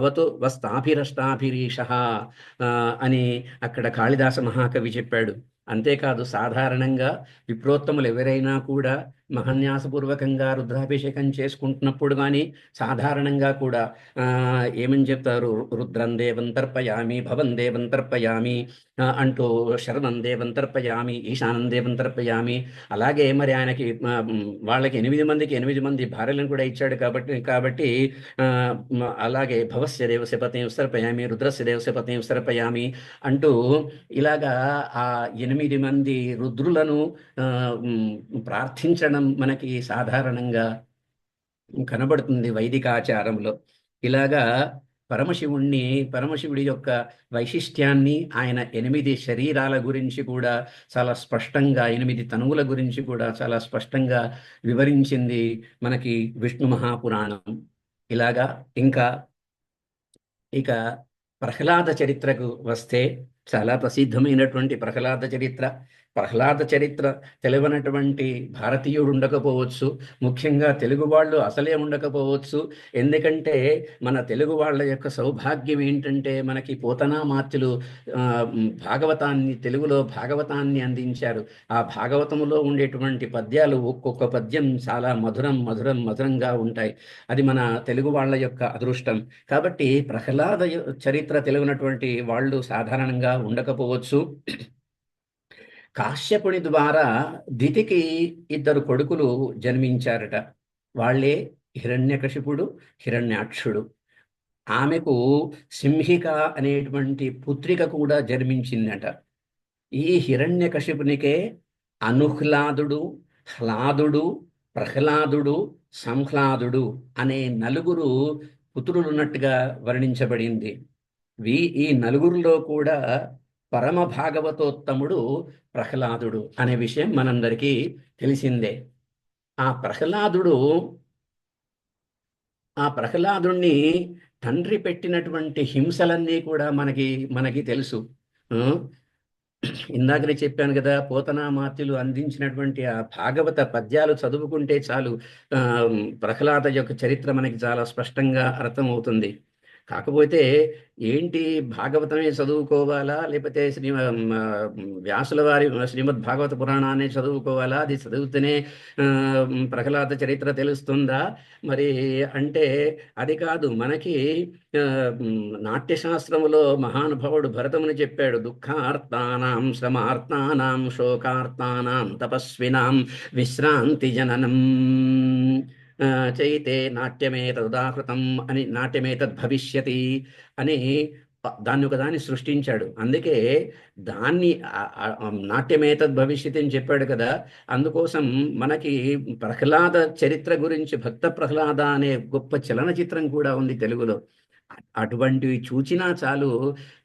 అవతు వస్తాభిరష్టాభిరీష అని అక్కడ కాళిదాస మహాకవి చెప్పాడు. అంతేకాదు, సాధారణంగా విప్రోత్తములు ఎవరైనా కూడా మహన్యాసపూర్వకంగా రుద్రాభిషేకం చేసుకుంటున్నప్పుడు కానీ, సాధారణంగా కూడా ఏమని చెప్తారు? రుద్రం దేవం తర్పయామి, భవం దేవం తర్పయామి అంటూ, శర్వం దేవం తర్పయామి, ఈశానం దేవం తర్పయామి. అలాగే మరి ఆయనకి వాళ్ళకి 8 మందికి 8 మంది భార్యలను కూడా ఇచ్చాడు కాబట్టి అలాగే భవస్య దేవస్య పతిం తర్పయామి, రుద్రస్య దేవస్య పతిం తర్పయామి అంటూ ఇలాగా ఆ 8 మంది రుద్రులను ప్రార్థించడం మనకి సాధారణంగా కనబడుతుంది వైదిక ఆచారంలో. ఇలాగా పరమశివుణ్ణి, పరమశివుడి యొక్క వైశిష్ట్యాన్ని, ఆయన 8 శరీరాల గురించి కూడా చాలా స్పష్టంగా, 8 తనువుల గురించి కూడా చాలా స్పష్టంగా వివరించింది మనకి విష్ణు మహాపురాణం. ఇలాగా ఇంకా ఇక ప్రహ్లాద చరిత్రకు వస్తే, చాలా ప్రసిద్ధమైనటువంటి ప్రహ్లాద చరిత్ర. ప్రహ్లాద చరిత్ర తెలియనటువంటి భారతీయుడు ఉండకపోవచ్చు, ముఖ్యంగా తెలుగు వాళ్ళు అసలే ఉండకపోవచ్చు. ఎందుకంటే మన తెలుగు వాళ్ళ యొక్క సౌభాగ్యం ఏంటంటే, మనకి పోతనామాత్యులు ఆ, భాగవతాన్ని, తెలుగులో భాగవతాన్ని అందించారు. ఆ భాగవతములో ఉండేటువంటి పద్యాలు, ఒక్కొక్క పద్యం చాలా మధురం మధురం మధురంగా ఉంటాయి. అది మన తెలుగు వాళ్ళ యొక్క అదృష్టం. కాబట్టి ప్రహ్లాద చరిత్ర తెలియనటువంటి వాళ్ళు సాధారణంగా ఉండకపోవచ్చు. కాశ్యపుని ద్వారా దితికి 2 కొడుకులు జన్మించారట. వాళ్ళే హిరణ్యకశిపుడు, హిరణ్యాక్షుడు. ఆమెకు సింహిక అనేటువంటి పుత్రిక కూడా జన్మించిందట. ఈ హిరణ్యకశిపునికే అనుహ్లాదుడు, హ్లాదుడు, ప్రహ్లాదుడు, సంహ్లాదుడు అనే 4 పుత్రులున్నట్టుగా వర్ణించబడింది. ఈ నలుగురిలో కూడా పరమ భాగవతోత్తముడు ప్రహ్లాదుడు అనే విషయం మనందరికీ తెలిసిందే. ఆ ప్రహ్లాదుడు ఆ ప్రహ్లాదుణ్ణి తండ్రి పెట్టినటువంటి హింసలన్నీ కూడా మనకి మనకి తెలుసు. ఆ, ఇందాకనే చెప్పాను కదా, పోతనామాత్యులు అందించినటువంటి ఆ భాగవత పద్యాలు చదువుకుంటే చాలు, ఆ, ప్రహ్లాద యొక్క చరిత్ర మనకి చాలా స్పష్టంగా అర్థమవుతుంది. కాకపోతే ఏంటి, భాగవతమే చదువుకోవాలా, లేకపోతే వ్యాసుల వారి శ్రీమద్ భాగవత పురాణాన్ని చదువుకోవాలా, అది చదివితేనే ఆ, ప్రహ్లాద చరిత్ర తెలుస్తుందా మరి అంటే, అది కాదు. మనకి ఆ, నాట్యశాస్త్రములో మహానుభావుడు భరతముని చెప్పాడు, దుఃఖార్తానాం శ్రమార్తానాం శోకార్తానాం తపస్వినాం విశ్రాంతి జననం ఆ, చైతే నాట్యమే తదుదాహృతం అని, నాట్యమే తద్భవిష్యతి అని దాన్ని ఒకదాన్ని సృష్టించాడు. అందుకే దాన్ని నాట్యమే తద్భవిష్యతి అని చెప్పాడు కదా. అందుకోసం మనకి ప్రహ్లాద చరిత్ర గురించి భక్త ప్రహ్లాద అనే గొప్ప చలనచిత్రం కూడా ఉంది తెలుగులో. అటువంటివి చూచినా చాలు,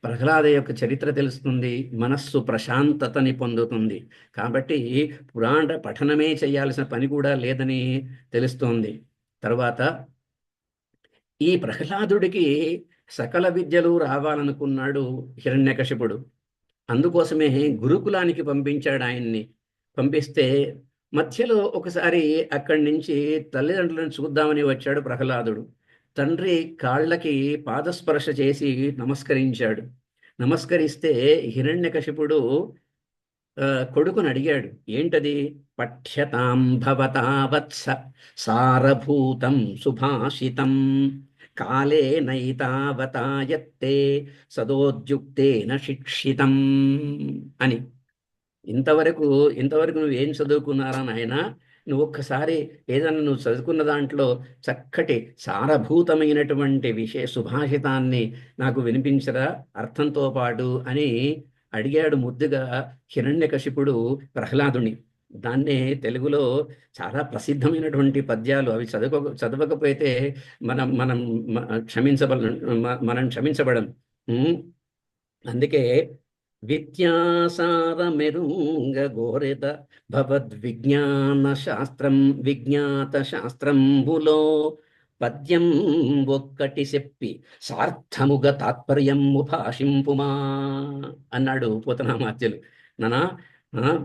ప్రహ్లాద యొక్క చరిత్ర తెలుస్తుంది, మనస్సు ప్రశాంతతని పొందుతుంది. కాబట్టి పురాణ పఠనమే చేయాల్సిన పని కూడా లేదని తెలుస్తోంది. తర్వాత ఈ ప్రహ్లాదుడికి సకల విద్యలు రావాలనుకున్నాడు హిరణ్యకశిపుడు. అందుకోసమే గురుకులానికి పంపించాడు ఆయన్ని. పంపిస్తే మధ్యలో ఒకసారి అక్కడి నుంచి తల్లిదండ్రులను చూద్దామని వచ్చాడు ప్రహ్లాదుడు. తండ్రి కాళ్ళకి పాదస్పర్శ చేసి నమస్కరించాడు. నమస్కరిస్తే హిరణ్యకశిపుడు ఆ, కొడుకుని అడిగాడు, ఏంటది? పఠ్యతాం భవతా వత్స సారభూతం సుభాషితం కాలే నైతావతాయత్తే సదోద్యుక్తేన శిక్షితం అని. ఇంతవరకు ఇంతవరకు నువ్వు ఏం చదువుకున్నారా నాయనా? నువ్వు ఒక్కసారి ఏదన్నా నువ్వు చదువుకున్న దాంట్లో చక్కటి సారభూతమైనటువంటి సుభాషితాన్ని నాకు వినిపించరా అర్థంతో పాటు అని అడిగాడు ముద్దుగా హిరణ్యకశిపుడు ప్రహ్లాదుని. దాన్నే తెలుగులో చాలా ప్రసిద్ధమైనటువంటి పద్యాలు, అవి చదవకపోతే మనం మనం మనం క్షమించబడం. ఉమ్, అందుకే విద్యాసారమెరుంగ గోరెద భవద్విజ్ఞాన శాస్త్రం విజ్ఞాత శాస్త్రంబులో పద్యం ఒక్కటి చెప్పి సార్థముగ తాత్పర్యము భాషింపుమా అన్నాడు పోతనామాత్యులు. నానా,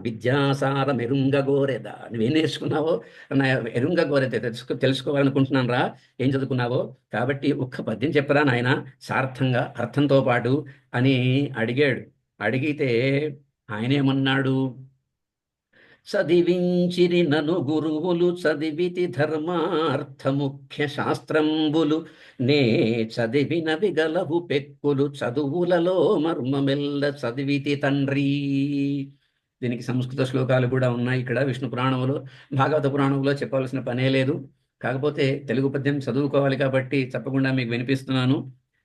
విద్యాసారం ఎరుంగ గోరెద, నువ్వేం నేర్చుకున్నావో నా ఎరుంగ గోరెద తెలుసుకోవాలనుకుంటున్నాను రా, ఏం చదువుకున్నావో, కాబట్టి ఒక్క పద్యం చెప్పరా నాయన సార్థంగా అర్థంతో పాటు అని అడిగాడు. అడిగితే ఆయనేమన్నాడు, చదివించిరి నను గురువులు చదివితి ధర్మార్థ ముఖ్య శాస్త్రంబులు నే చదివినవి గలవు పెక్కులు చదువులలో మర్మమెల్ల చదివితి తండ్రి. దీనికి సంస్కృత శ్లోకాలు కూడా ఉన్నాయి ఇక్కడ విష్ణు పురాణంలో. భాగవత పురాణంలో చెప్పాల్సిన పనే లేదు. కాకపోతే తెలుగు పద్యం చదువుకోవాలి కాబట్టి తప్పకుండా మీకు వినిపిస్తున్నాను.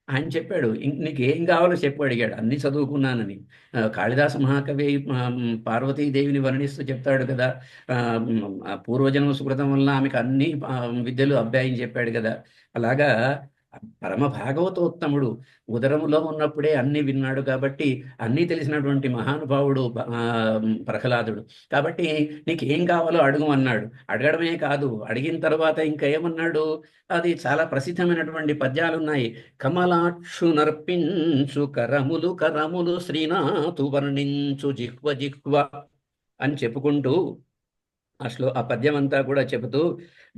ఆయన చెప్పాడు, నీకు ఏం కావాలో చెప్పు అడిగాడు. అన్ని చదువుకున్నానని. కాళిదాస మహాకవి పార్వతీదేవిని వర్ణిస్తూ చెప్తాడు కదా, ఆ పూర్వజన్మ సుకృతం వల్ల ఆమెకు అన్ని విద్యలు అబ్బాయిని చెప్పాడు కదా. అలాగా పరమ భాగవతోత్తముడు, ఉదరములో ఉన్నప్పుడే అన్ని విన్నాడు కాబట్టి అన్నీ తెలిసినటువంటి మహానుభావుడు ప్రహ్లాదుడు. కాబట్టి నీకు ఏం కావాలో అడుగు అన్నాడు. అడగడమే కాదు, అడిగిన తర్వాత ఇంకా ఏమన్నాడు, అది చాలా ప్రసిద్ధమైనటువంటి పద్యాలు ఉన్నాయి. కమలాక్షు నర్పించు కరములు కరములు శ్రీనాథు వర్ణించు జిహ్వ జిహ్వ అని చెప్పుకుంటూ ఆ పద్యం అంతా కూడా చెబుతూ,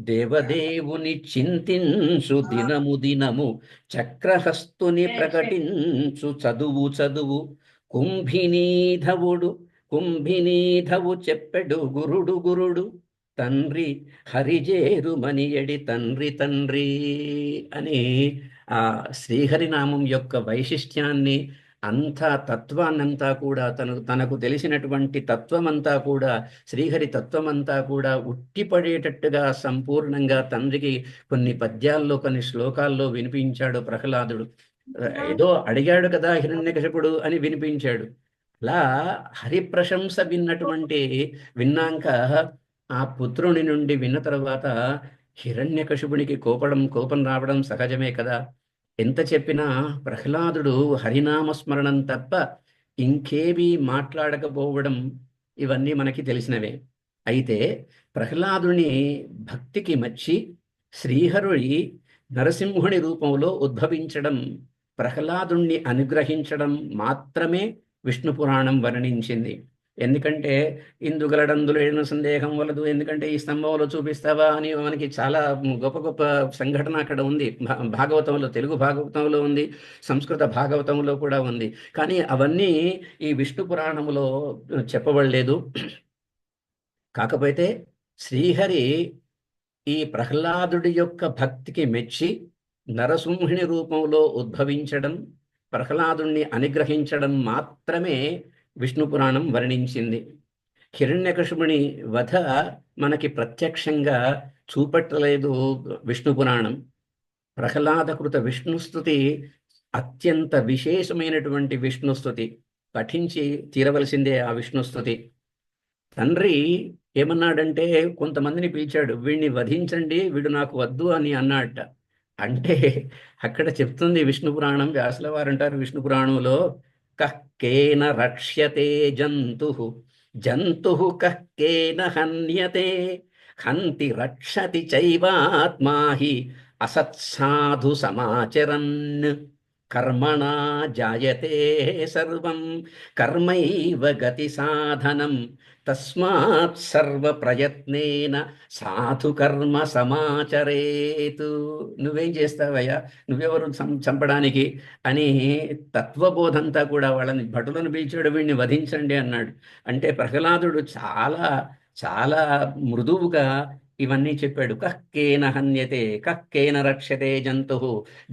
దేవదేవుని చింతించు దినము దినము చక్రహస్తుని ప్రకటించు చదువు చదువు కుంభినీధవుడు కుంభినీధవు చెప్పెడు గురుడు గురుడు తండ్రి హరిజేరు మనియడి తండ్రి తండ్రి అని ఆ శ్రీహరినామం యొక్క వైశిష్ట్యాన్ని, అంతా తత్వాన్నంతా కూడా తనకు తెలిసినటువంటి తత్వమంతా కూడా, శ్రీహరి తత్వమంతా కూడా ఉట్టిపడేటట్టుగా సంపూర్ణంగా తండ్రికి కొన్ని పద్యాల్లో కొన్ని శ్లోకాల్లో వినిపించాడు ప్రహ్లాదుడు. ఏదో అడిగాడు కదా హిరణ్యకశిపుడు అని వినిపించాడు. అలా హరి ప్రశంస విన్నాక ఆ పుత్రుని నుండి విన్న తర్వాత హిరణ్యకశిపునికి కోపం రావడం సహజమే కదా. ఎంత చెప్పినా ప్రహ్లాదుడు హరినామస్మరణం తప్ప ఇంకేమీ మాట్లాడకపోవడం ఇవన్నీ మనకి తెలిసినవే. అయితే ప్రహ్లాదుని భక్తికి మెచ్చి శ్రీహరుడి నరసింహుని రూపంలో ఉద్భవించడం, ప్రహ్లాదుణ్ణి అనుగ్రహించడం మాత్రమే విష్ణు పురాణం వర్ణించింది. ఎందుకంటే ఇందుగలడందులో ఏదైనా సందేహం వలదు, ఎందుకంటే ఈ స్తంభంలో చూపిస్తావా అని మనకి చాలా గొప్ప గొప్ప సంఘటన అక్కడ ఉంది. భాగవతంలో, తెలుగు భాగవతంలో ఉంది, సంస్కృత భాగవతంలో కూడా ఉంది. కానీ అవన్నీ ఈ విష్ణు పురాణములో చెప్పబడలేదు. కాకపోతే శ్రీహరి ఈ ప్రహ్లాదుడి యొక్క భక్తికి మెచ్చి నరసింహుని రూపంలో ఉద్భవించడం, ప్రహ్లాదుణ్ణి అనుగ్రహించడం మాత్రమే విష్ణు పురాణం వర్ణించింది. హిరణ్యకశిపుని వధ మనకి ప్రత్యక్షంగా చూపట్టలేదు విష్ణు పురాణం. ప్రహ్లాదకృత విష్ణుస్తుతి అత్యంత విశేషమైనటువంటి విష్ణుస్తుతి, పఠించి తీరవలసిందే ఆ విష్ణుస్తుతి. తండ్రి ఏమన్నాడంటే, కొంతమందిని పిలిచాడు, వీడిని వధించండి, వీడు నాకు వద్దు అని అన్నాడట. అంటే అక్కడ చెప్తుంది విష్ణు పురాణం, వ్యాసుల వారు అంటారు విష్ణు పురాణంలో, కహ్కేన రక్ష్యతే జంతు జంతు కహ్కేన హన్యతే హంతి రక్షతి చైవాత్మాహి అసత్సాధు సమాచరన్ కర్మణా జాయతే సర్వం కర్మైవ గతి సాధనం తస్మాత్ సర్వ ప్రయత్నేన సాధు కర్మ సమాచరేతు. నువ్వేం చేస్తావయ్యా, నువ్వెవరు చంపడానికి అని తత్వబోధంతా కూడా వాళ్ళని భటులను పిలిచాడు, వీడిని వధించండి అన్నాడు. అంటే ప్రహ్లాదుడు చాలా చాలా మృదువుగా ఇవన్నీ చెప్పాడు. కహ్కేన హన్యతే కహ్కేన రక్షతే జంతు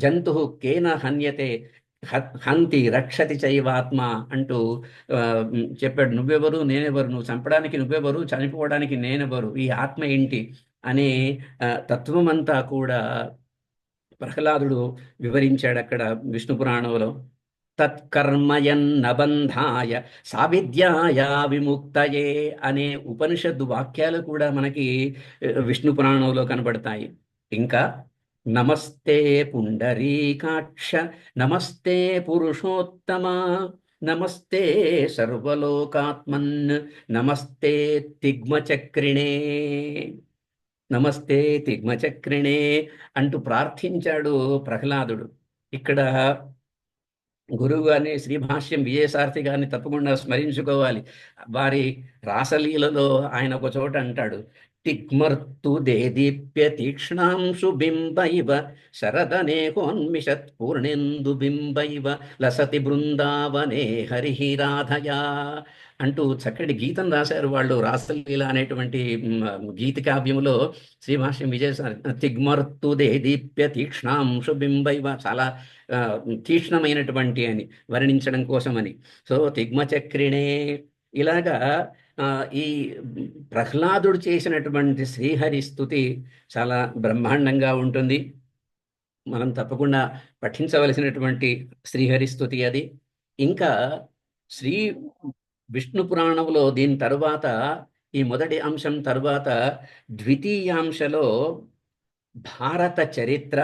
జంతు కేన హన్యతే హంతి రక్షతి చైవాత్మ అంటూ చెప్పాడు. నువ్వెవరు, నేనెవరు, నువ్వు చంపడానికి నువ్వెవరు, చనిపోవడానికి నేనెవరు, ఈ ఆత్మ ఏంటి అనే తత్వమంతా కూడా ప్రహ్లాదుడు వివరించాడు అక్కడ విష్ణు పురాణంలో. తత్కర్మయన్నబంధాయ సావిద్యాయ విముక్తయే అనే ఉపనిషత్తు వాక్యాలు కూడా మనకి విష్ణు పురాణంలో కనబడతాయి. ఇంకా నమస్తే పుండరీకాక్ష నమస్తే పురుషోత్తమ నమస్తే సర్వలోకాత్మన్ నమస్తే తిగ్మచక్రిణే నమస్తే తిగ్మచక్రిణే అంటూ ప్రార్థించాడు ప్రహ్లాదుడు. ఇక్కడ గురువు గారిని, శ్రీభాష్యం విజయసారథి గారిని తప్పకుండా స్మరించుకోవాలి. వారి రాసలీలలో ఆయన ఒక చోట అంటాడు, తిగ్మర్తు దేదీప్య తీక్ష్ణాంశు బింబైవ శరదనేకోన్మిషత్ పూర్ణేందు బింబైవ లసతి బృందావనే హరిహి రాధయా అంటూ చక్కటి గీతం రాశారు వాళ్ళు. రాసలీల అనేటువంటి గీతి కావ్యములో శ్రీభాష్యం విజయసారథి తిగ్మర్తు దేదీప్య తీక్ష్ణాంశు బింబైవ, చాలా తీక్ష్ణమైనటువంటి అని వర్ణించడం కోసమని. సో తిగ్మచక్రిణే, ఇలాగా ఈ ప్రహ్లాదుడు చేసినటువంటి శ్రీహరి స్తుతి చాలా బ్రహ్మాండంగా ఉంటుంది. మనం తప్పకుండా పఠించవలసినటువంటి శ్రీహరి స్తుతి అది. ఇంకా శ్రీ విష్ణు పురాణంలో దీని తరువాత, ఈ మొదటి అంశం తరువాత ద్వితీయాంశలో భారత చరిత్ర,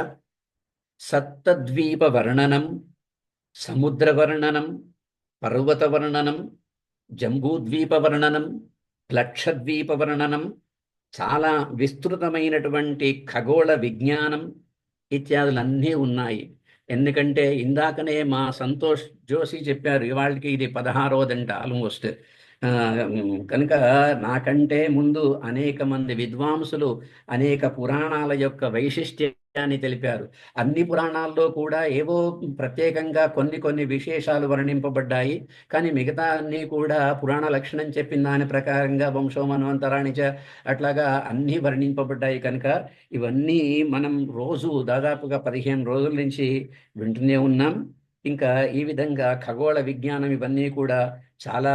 సప్తద్వీప వర్ణనం, సముద్ర వర్ణనం, పర్వత వర్ణనం, జంబూద్వీప వర్ణనం, లక్షద్వీప వర్ణనం, చాలా విస్తృతమైనటువంటి ఖగోళ విజ్ఞానం ఇత్యాదులన్నీ ఉన్నాయి. ఎందుకంటే ఇందాకనే మా సంతోష్ జోషి చెప్పారు, ఇవాళకి ఇది 16వదంట ఆల్మోస్ట్. కనుక నాకంటే ముందు అనేక మంది విద్వాంసులు అనేక పురాణాల యొక్క వైశిష్ట్యాన్ని తెలిపారు. అన్ని పురాణాల్లో కూడా ఏవో ప్రత్యేకంగా కొన్ని కొన్ని విశేషాలు వర్ణింపబడ్డాయి. కానీ మిగతా అన్నీ కూడా పురాణ లక్షణం చెప్పిన దాని ప్రకారంగా వంశోమన్వంతరాణిచ అట్లాగా అన్నీ వర్ణింపబడ్డాయి. కనుక ఇవన్నీ మనం రోజు దాదాపుగా 15 రోజుల నుంచి వింటూనే ఉన్నాం. ఇంకా ఈ విధంగా ఖగోళ విజ్ఞానం ఇవన్నీ కూడా చాలా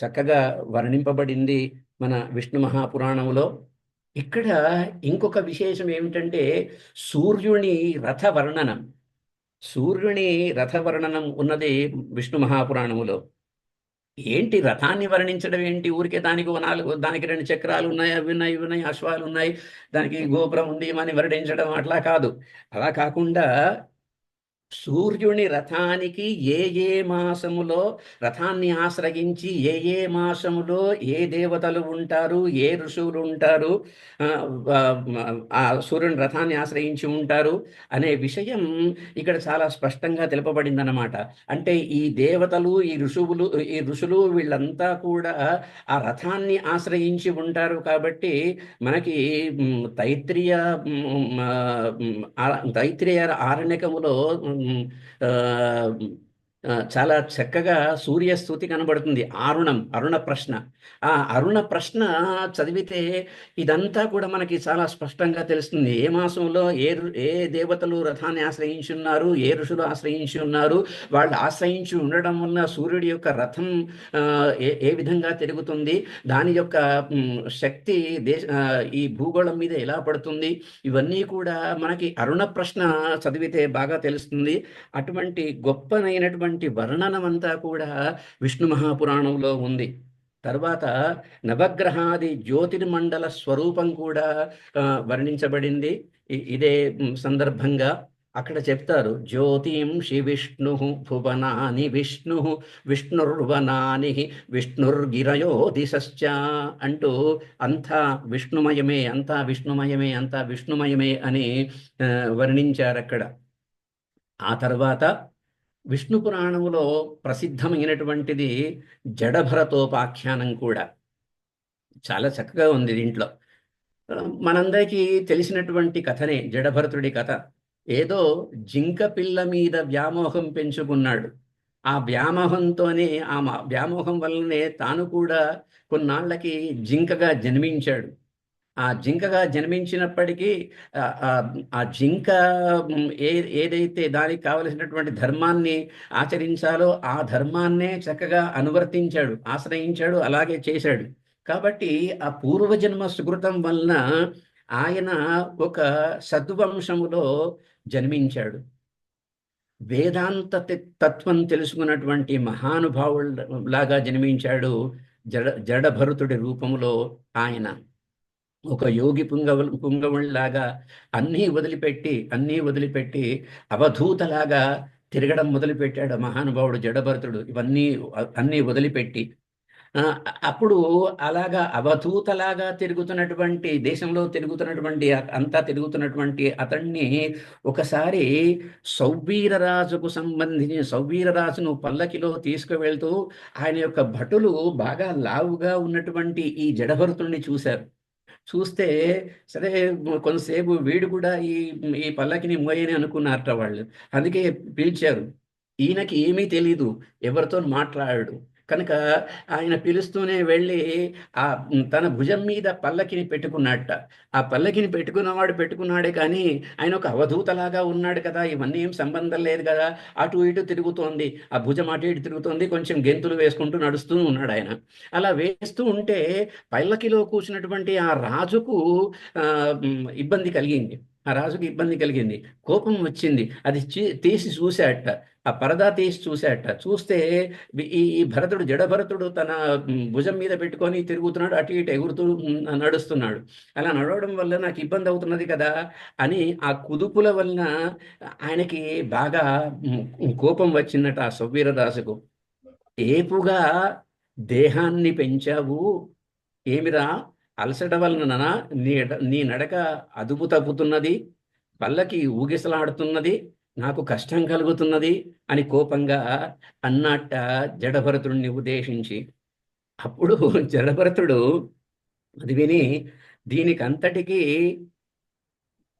చక్కగా వర్ణింపబడింది మన విష్ణు మహాపురాణంలో. ఇక్కడ ఇంకొక విశేషం ఏమిటంటే సూర్యుని రథ వర్ణనం. సూర్యుని రథ వర్ణనం ఉన్నది విష్ణు మహాపురాణములో. ఏంటి రథాన్ని వర్ణించడం ఏంటి? ఊరికే దానికి 2 చక్రాలు ఉన్నాయి, అవి ఉన్నాయి, ఇవి ఉన్నాయి, అశ్వాలు ఉన్నాయి, దానికి గోపురం ఉంది అని వర్ణించడం అట్లా కాదు. అలా కాకుండా సూర్యుని రథానికి ఏ ఏ మాసములో రథాన్ని ఆశ్రయించి ఏ మాసములో ఏ దేవతలు ఉంటారు, ఏ ఋషువులు ఉంటారు, ఆ సూర్యుని రథాన్ని ఆశ్రయించి ఉంటారు అనే విషయం ఇక్కడ చాలా స్పష్టంగా తెలుపబడింది అన్నమాట. అంటే ఈ దేవతలు, ఈ ఋషులు వీళ్ళంతా కూడా ఆ రథాన్ని ఆశ్రయించి ఉంటారు. కాబట్టి మనకి తైత్రీయ ఆరణ్యకములో చాలా చక్కగా సూర్యస్థుతి కనబడుతుంది. అరుణ ప్రశ్న. ఆ అరుణ ప్రశ్న చదివితే ఇదంతా కూడా మనకి చాలా స్పష్టంగా తెలుస్తుంది. ఏ మాసంలో ఏ దేవతలు రథాన్ని ఆశ్రయించి ఉన్నారు, ఏ ఋషులు ఆశ్రయించి ఉన్నారు, వాళ్ళు ఆశ్రయించి ఉండడం వల్ల సూర్యుడి యొక్క రథం ఏ విధంగా తిరుగుతుంది, దాని యొక్క శక్తి ఈ భూగోళం మీద ఎలా పడుతుంది, ఇవన్నీ కూడా మనకి అరుణ ప్రశ్న చదివితే బాగా తెలుస్తుంది. అటువంటి గొప్పనైనటువంటి వర్ణనమంతా కూడా విష్ణు మహాపురాణంలో ఉంది. తర్వాత నవగ్రహాది జ్యోతిర్మండల స్వరూపం కూడా వర్ణించబడింది. ఇదే సందర్భంగా అక్కడ చెప్తారు, జ్యోతింషి విష్ణు భువనాని విష్ణు విష్ణుర్వనాని విష్ణుర్గిరయో దిశశ్చ అంటూ అంతా విష్ణుమయమే, అంతా విష్ణుమయమే, అంతా విష్ణుమయమే అని వర్ణించారు అక్కడ. ఆ తర్వాత విష్ణు పురాణములో ప్రసిద్ధమైనటువంటిది జడభరతోపాఖ్యానం కూడా చాలా చక్కగా ఉంది. దీంట్లో మనందరికీ తెలిసినటువంటి కథనే జడభరతుడి కథ. ఏదో జింక పిల్ల మీద వ్యామోహం పెంచుకున్నాడు. ఆ వ్యామోహంతోనే వ్యామోహం వల్లనే తాను కూడా కొన్నాళ్ళకి జింకగా జన్మించాడు. ఆ జింకగా జన్మించినప్పటికీ ఆ జింక ఏదైతే దానికి కావలసినటువంటి ధర్మాన్ని ఆచరించాలో ఆ ధర్మాన్నే చక్కగా అనువర్తించాడు, ఆశ్రయించాడు, అలాగే చేశాడు. కాబట్టి ఆ పూర్వజన్మ సుకృతం వలన ఆయన ఒక సద్వంశములో జన్మించాడు. వేదాంత తత్వం తెలుసుకున్నటువంటి మహానుభావులాగా జన్మించాడు. జడభరతుడి రూపంలో ఆయన ఒక యోగి పుంగవుల్లాగా అన్నీ వదిలిపెట్టి అవధూతలాగా తిరగడం మొదలుపెట్టాడు మహానుభావుడు జడభరతుడు. ఇవన్నీ అన్నీ వదిలిపెట్టి అప్పుడు అలాగా అవధూతలాగా తిరుగుతున్నటువంటి దేశంలో అంతా తిరుగుతున్నటువంటి అతన్ని ఒకసారి సౌవీరరాజును పల్లకిలో తీసుకువెళ్తూ ఆయన యొక్క భటులు బాగా లావుగా ఉన్నటువంటి ఈ జడభరతుడిని చూశారు. చూస్తే సరే కొంతసేపు వీడు కూడా ఈ పల్లకిని మోయని అనుకున్నారట వాళ్ళు. అందుకే పిలిచారు. ఈయనకి ఏమీ తెలీదు, ఎవరితో మాట్లాడాడు. కనుక ఆయన పిలుస్తూనే వెళ్ళి తన భుజం మీద పల్లకిని పెట్టుకున్నట్ట. ఆ పల్లకిని పెట్టుకున్నాడే కానీ ఆయన ఒక అవధూతలాగా ఉన్నాడు కదా, ఇవన్నీ ఏం సంబంధం లేదు కదా. అటు ఇటు తిరుగుతోంది, ఆ భుజం అటు ఇటు తిరుగుతోంది, కొంచెం గెంతులు వేసుకుంటూ నడుస్తూ ఉన్నాడు ఆయన. అలా వేస్తూ ఉంటే పల్లకిలో కూర్చున్నటువంటి ఆ రాజుకు ఇబ్బంది కలిగింది. ఆ రాజుకి ఇబ్బంది కలిగింది, కోపం వచ్చింది. అది తీసి చూశాట, ఆ పరదా తీసి చూశాట. చూస్తే ఈ భరతుడు, జడభరతుడు తన భుజం మీద పెట్టుకొని తిరుగుతున్నాడు, అటు ఇటు ఎగురుతూ నడుస్తున్నాడు. అలా నడవడం వల్ల నాకు ఇబ్బంది అవుతున్నది కదా అని ఆ కుదుపుల వలన ఆయనకి బాగా కోపం వచ్చిందట ఆ సవ్వీరదాసుకు. ఏపుగా దేహాన్ని పెంచావు, ఏమిరా అలసట వలన నీ నడక అదుపు తప్పుతున్నది, పల్లకి ఊగిసలాడుతున్నది, నాకు కష్టం కలుగుతున్నది అని కోపంగా అన్నట్ట జడభరతుడిని ఉద్దేశించి. అప్పుడు జడభరతుడు అది విని, దీనికంతటికీ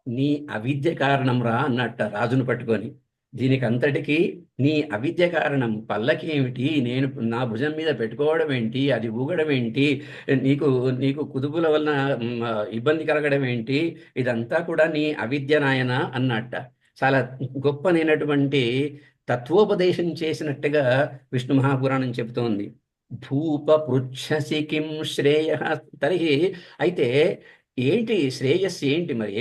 నీ అవిద్య కారణం రా అన్నట్ట రాజును పట్టుకొని. దీనికి అంతటికి నీ అవిద్య కారణం. పల్లకి ఏమిటి, నేను నా భుజం మీద పెట్టుకోవడం ఏంటి, అది ఊగడం ఏంటి, నీకు నీకు కుదుపుల వలన ఇబ్బంది కలగడం ఏంటి, ఇదంతా కూడా నీ అవిద్య నాయన అన్నట్ట. చాలా గొప్పనైనటువంటి తత్వోపదేశం చేసినట్టుగా విష్ణు మహాపురాణం చెబుతోంది. భూప పృచ్ఛసి కిం శ్రేయ తరిహి. అయితే ఏంటి శ్రేయస్సు ఏంటి మరి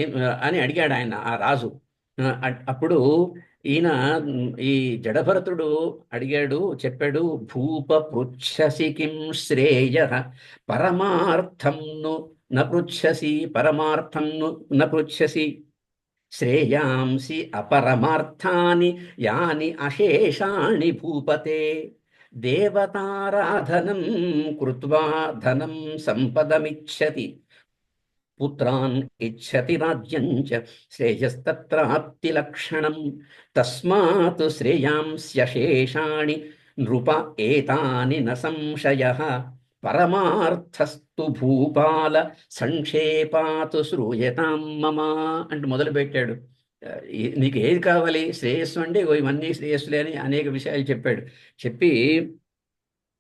అని అడిగాడు ఆయన ఆ రాజు. అప్పుడు ఈయన ఈ జడభరతుడు అడిగాడు, చెప్పాడు. భూప పృచ్ఛసి కిం శ్రేయ పరమార్థం ను న పృచ్ఛసి, పరమార్థం న పృచ్ఛసి, శ్రేయాంసి అపరమార్థాని యాని అశేషాణి భూపతే, దేవతారాధనం కృత్వా ధనం సంపదమిచ్చతి, పుత్రాన్ ఇచ్చతి రాజ్యం చ శ్రేయస్తత్రాప్తి లక్షణం, తస్మాత్ శ్రేయాంస్యశేషాణి నృప ఏతాని న సంశయః, పరమార్థస్తు భూపాల సంక్షేపాత్ శ్రూయతాం మమ అంటూ మొదలుపెట్టాడు. నీకు ఏది కావాలి, శ్రేయస్సు అంటే ఇవన్నీ శ్రేయస్సులే అని అనేక విషయాలు చెప్పాడు. చెప్పి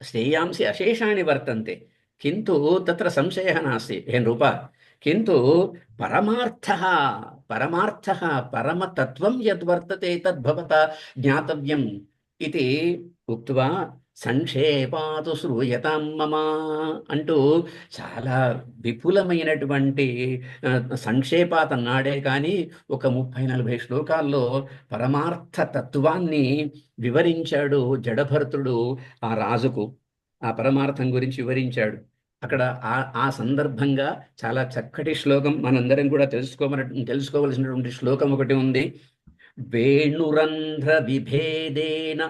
శ్రేయాంసి అశేషాన్ని వర్తంతే కింటు తత్ర సంశయ నాస్తి హే నృప, కింటు పరమార్థః పరమార్థః పరమతత్వం యద్వర్తతే తద్భవతా జ్ఞాతవ్యం ఇది ఉక్త్వా సంక్షేపాతు శ్రూయతాం మమ అంటూ చాలా విపులమైనటువంటి సంక్షేపాత్ అన్నాడే కానీ ఒక 30-40 శ్లోకాల్లో పరమార్థ తత్వాన్ని వివరించాడు జడభరతుడు ఆ రాజుకు. ఆ పరమార్థం గురించి వివరించాడు అక్కడ. ఆ సందర్భంగా చాలా చక్కటి శ్లోకం మనందరం కూడా తెలుసుకోవలసినటువంటి శ్లోకం ఒకటి ఉంది. వేణురంధ్ర విభేదేన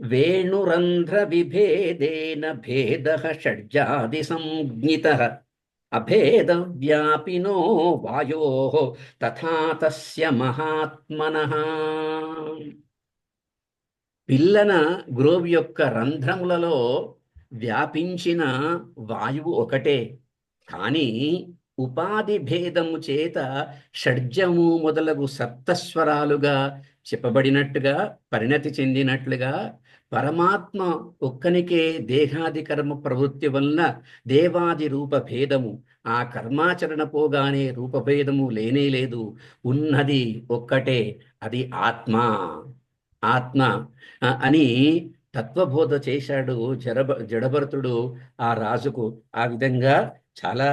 వేణురంధ్ర విభేదేన భేద షడ్జాది సంజ్ఞిత, అభేద వ్యాపినో వాయో తథా తస్య మహాత్మనః. పిల్లన గ్రోవ్ యొక్క రంధ్రములలో వ్యాపించిన వాయువు ఒకటే, కానీ ఉపాధి భేదము చేత షడ్జము మొదలగు సప్తస్వరాలుగా చెప్పబడినట్టుగా, పరిణతి చెందినట్లుగా పరమాత్మ ఒక్కనికే దేహాది కర్మ ప్రవృత్తి వలన దేవాది రూప భేదము, ఆ కర్మాచరణ పోగానే రూపభేదము లేనే లేదు, ఉన్నది ఒక్కటే, అది ఆత్మ. ఆత్మ అని తత్వబోధ చేశాడు జడభరతుడు ఆ రాజుకు. ఆ విధంగా చాలా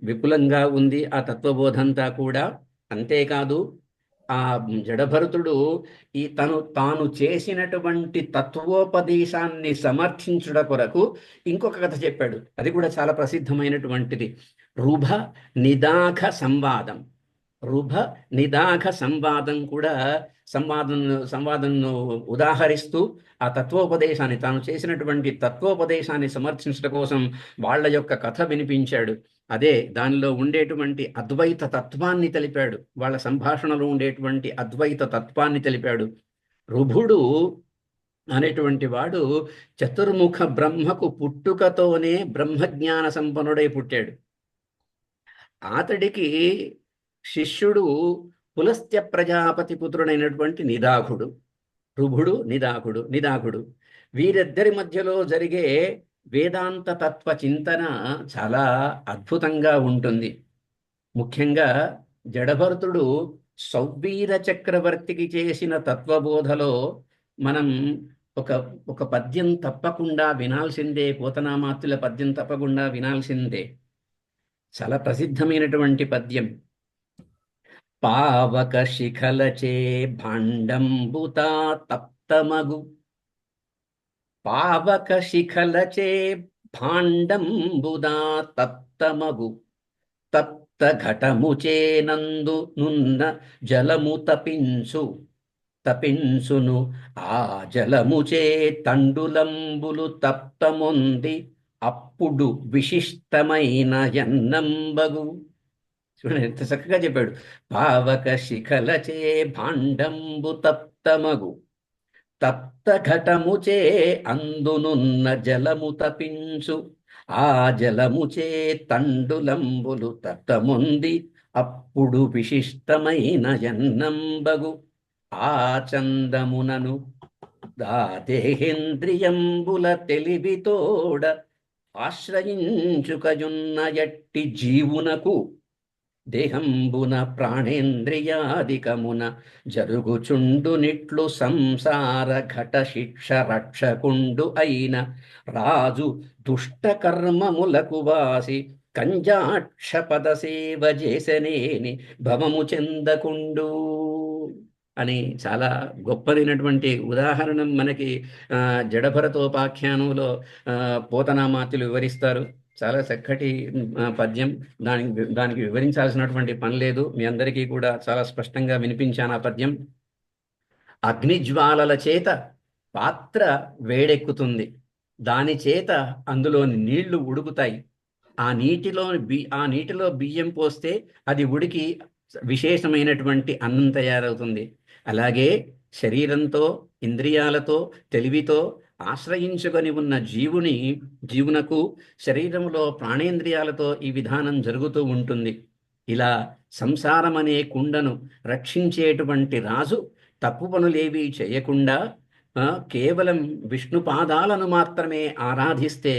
విపులంగా ఉంది ఆ తత్వబోధంతా కూడా. అంతేకాదు ఆ జడభరతుడు తాను చేసినటువంటి తత్వోపదేశాన్ని సమర్థించుట కొరకు ఇంకొక కథ చెప్పాడు. అది కూడా చాలా ప్రసిద్ధమైనటువంటిది. రుభ నిదాఘ సంవాదం. రుభ నిదాఘ సంవాదం కూడా సంవాదంను ఉదాహరిస్తూ ఆ తత్వోపదేశాన్ని, తాను చేసినటువంటి తత్వోపదేశాన్ని సమర్థించడం కోసం వాళ్ళ యొక్క కథ వినిపించాడు. అదే దానిలో ఉండేటువంటి అద్వైత తత్వాన్ని తెలిపాడు, వాళ్ళ సంభాషణలో ఉండేటువంటి అద్వైత తత్వాన్ని తెలిపాడు. రుభుడు అనేటువంటి వాడు చతుర్ముఖ బ్రహ్మకు పుట్టుకతోనే బ్రహ్మజ్ఞాన సంపన్నుడై పుట్టాడు. అతడికి శిష్యుడు పులస్త్య ప్రజాపతి పుత్రుడైనటువంటి నిదాఘుడు. రుభుడు నిదాఘుడు వీరిద్దరి మధ్యలో జరిగే వేదాంత తత్వ చింతన చాలా అద్భుతంగా ఉంటుంది. ముఖ్యంగా జడభరతుడు సౌవీర చక్రవర్తికి చేసిన తత్వబోధలో మనం ఒక పద్యం తప్పకుండా వినాల్సిందే, పోతనామాత్యుల పద్యం తప్పకుండా వినాల్సిందే. చాలా ప్రసిద్ధమైనటువంటి పద్యం. పావక శిఖలచే భాండంబుతా తప్తమగు. పావక శిఖలచే భాండంబుదా తప్తమగు. తప్త ఘటముచే నందు నున్న జలము తపించును. ఆ జలముచే తండులంబులు తప్తమొంది అప్పుడు విశిష్టమైన ఎన్నంబగు. చూడండి ఎంత చక్కగా చెప్పాడు. పావక శిఖలచే భాండంబు తప్తమగు. తప్త ఘటముచే అందునున్న జలము తపించు. ఆ జలముచే తండులంబులు తప్తముంది అప్పుడు విశిష్టమైన ఎన్నంబగు. ఆ చందమునను దా దేహేంద్రియంబుల తెలివితోడ ఆశ్రయించుకయున్న ఎట్టి జీవునకు దేహంబున ప్రాణేంద్రియాదికమున జరుగుచుండు నిట్లు సంసార ఘట శిక్ష రక్షకుండు అయిన రాజు దుష్ట కర్మములకు వాసి కంజాక్ష పద సేవ చేసనేని భవము చెందకుండు అని చాలా గొప్పదైనటువంటి ఉదాహరణ మనకి జడభరతోపాఖ్యానంలో పోతనామాత్యులు వివరిస్తారు. చాలా చక్కటి పద్యం. దానికి వివరించాల్సినటువంటి పని లేదు. మీ అందరికీ కూడా చాలా స్పష్టంగా వినిపించాను ఆ పద్యం. అగ్నిజ్వాలల చేత పాత్ర వేడెక్కుతుంది, దాని చేత అందులోని నీళ్లు ఉడుకుతాయి. ఆ నీటిలో బియ్యం పోస్తే అది ఉడికి విశేషమైనటువంటి అన్నం తయారవుతుంది. అలాగే శరీరంతో, ఇంద్రియాలతో, తెలివితో ఆశ్రయించుకొని ఉన్న జీవునకు శరీరంలో ప్రాణేంద్రియాలతో ఈ విధానం జరుగుతూ ఉంటుంది. ఇలా సంసారం అనే కుండను రక్షించేటువంటి రాజు తప్పు పనులేవీ చేయకుండా కేవలం విష్ణు పాదాలను మాత్రమే ఆరాధిస్తే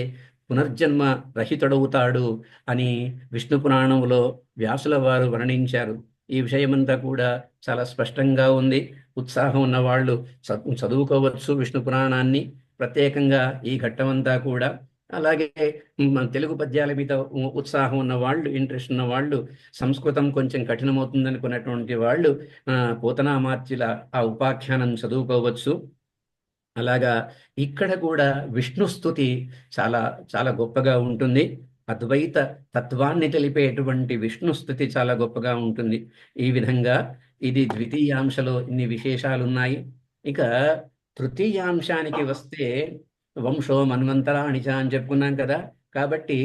పునర్జన్మ రహితుడవుతాడు అని విష్ణు పురాణంలో వ్యాసుల వారు వర్ణించారు. ఈ విషయమంతా కూడా చాలా స్పష్టంగా ఉంది. ఉత్సాహం ఉన్న వాళ్ళు చదువుకోవచ్చు విష్ణు పురాణాన్ని. ప్రత్యేకంగా ఈ ఘట్టమంతా కూడా. అలాగే తెలుగు పద్యాల మీద ఉత్సాహం ఉన్న వాళ్ళు, ఇంట్రెస్ట్ ఉన్న వాళ్ళు, సంస్కృతం కొంచెం కఠినమవుతుంది అనుకున్నటువంటి వాళ్ళు పోతనామాత్యుల ఆ ఉపాఖ్యానం చదువుకోవచ్చు. అలాగా ఇక్కడ కూడా విష్ణుస్తుతి చాలా చాలా గొప్పగా ఉంటుంది. అద్వైత తత్వాన్ని తెలిపేటువంటి విష్ణుస్తుతి చాలా గొప్పగా ఉంటుంది. ఈ విధంగా ఇది ద్వితీయాంశలో ఇన్ని విశేషాలు ఉన్నాయి. ఇక తృతీయాంశానికి వస్తే వంశో మన్వంతరాణిచ అని చెప్పుకున్నాం కదా. కాబట్టి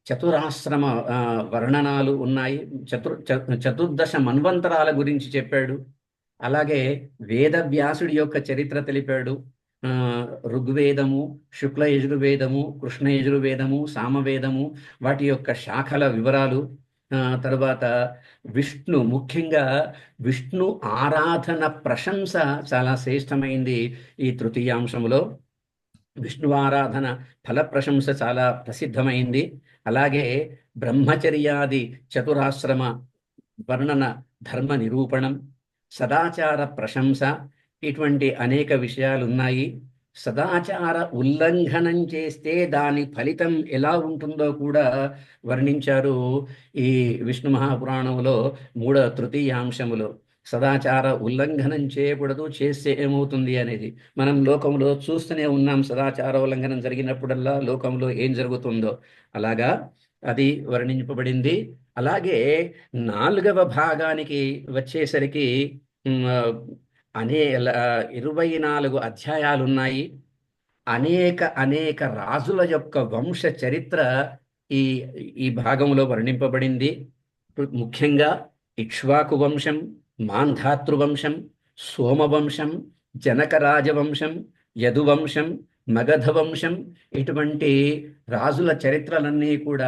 చతురాశ్రమ వర్ణనాలు ఉన్నాయి. చతుర్దశ మన్వంతరాల గురించి చెప్పాడు. అలాగే వేదవ్యాసుడి యొక్క చరిత్ర తెలిపాడు. ఋగ్వేదము, శుక్ల యజుర్వేదము, కృష్ణ యజుర్వేదము, సామవేదము, వాటి యొక్క శాఖల వివరాలు. తర్వాత ముఖ్యంగా విష్ణు ఆరాధన ప్రశంస చాలా శ్రేష్టమైంది. ఈ తృతీయాంశంలో విష్ణు ఆరాధన ఫల ప్రశంస చాలా ప్రసిద్ధమైంది. అలాగే బ్రహ్మచర్యాది చతురాశ్రమ వర్ణన, ధర్మ నిరూపణం, సదాచార ప్రశంస, ఇటువంటి అనేక విషయాలు ఉన్నాయి. సదాచార ఉల్లంఘనం చేస్తే దాని ఫలితం ఎలా ఉంటుందో కూడా వర్ణించారు ఈ విష్ణు మహాపురాణంలో తృతీయాంశములో. సదాచార ఉల్లంఘనం చేయకూడదు, చేస్తే ఏమవుతుంది అనేది మనం లోకంలో చూస్తూనే ఉన్నాం. సదాచార ఉల్లంఘనం జరిగినప్పుడల్లా లోకంలో ఏం జరుగుతుందో అలాగా అది వర్ణింపబడింది. అలాగే 4వ భాగానికి వచ్చేసరికి 24 అధ్యాయాలు ఉన్నాయి. అనేక రాజుల యొక్క వంశ చరిత్ర ఈ ఈ భాగంలో వర్ణింపబడింది. ముఖ్యంగా ఇక్ష్వాకు వంశం, మాంధాతృవంశం, సోమవంశం, జనక రాజవంశం, యదువంశం, మగధ వంశం, ఇటువంటి రాజుల చరిత్రలన్నీ కూడా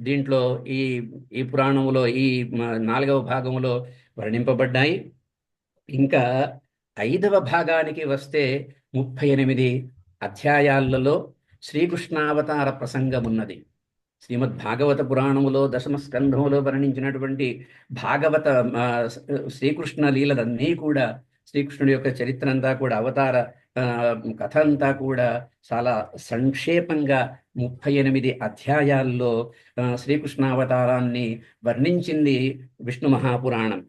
దీంట్లో ఈ పురాణంలో ఈ 4వ భాగంలో వర్ణింపబడ్డాయి. ఇంకా 5వ భాగానికి వస్తే 38 అధ్యాయాలలో శ్రీకృష్ణావతార ప్రసంగం ఉన్నది. శ్రీమద్ భాగవత పురాణములో 10వ స్కంధంలో వర్ణించినటువంటి శ్రీకృష్ణ లీలలన్నీ కూడా, శ్రీకృష్ణుడి యొక్క చరిత్ర అంతా కూడా అవతార ఆ, కథ అంతా కూడా చాలా సంక్షేపంగా 38 అధ్యాయాల్లో శ్రీకృష్ణావతారాన్ని వర్ణించింది విష్ణు మహాపురాణం.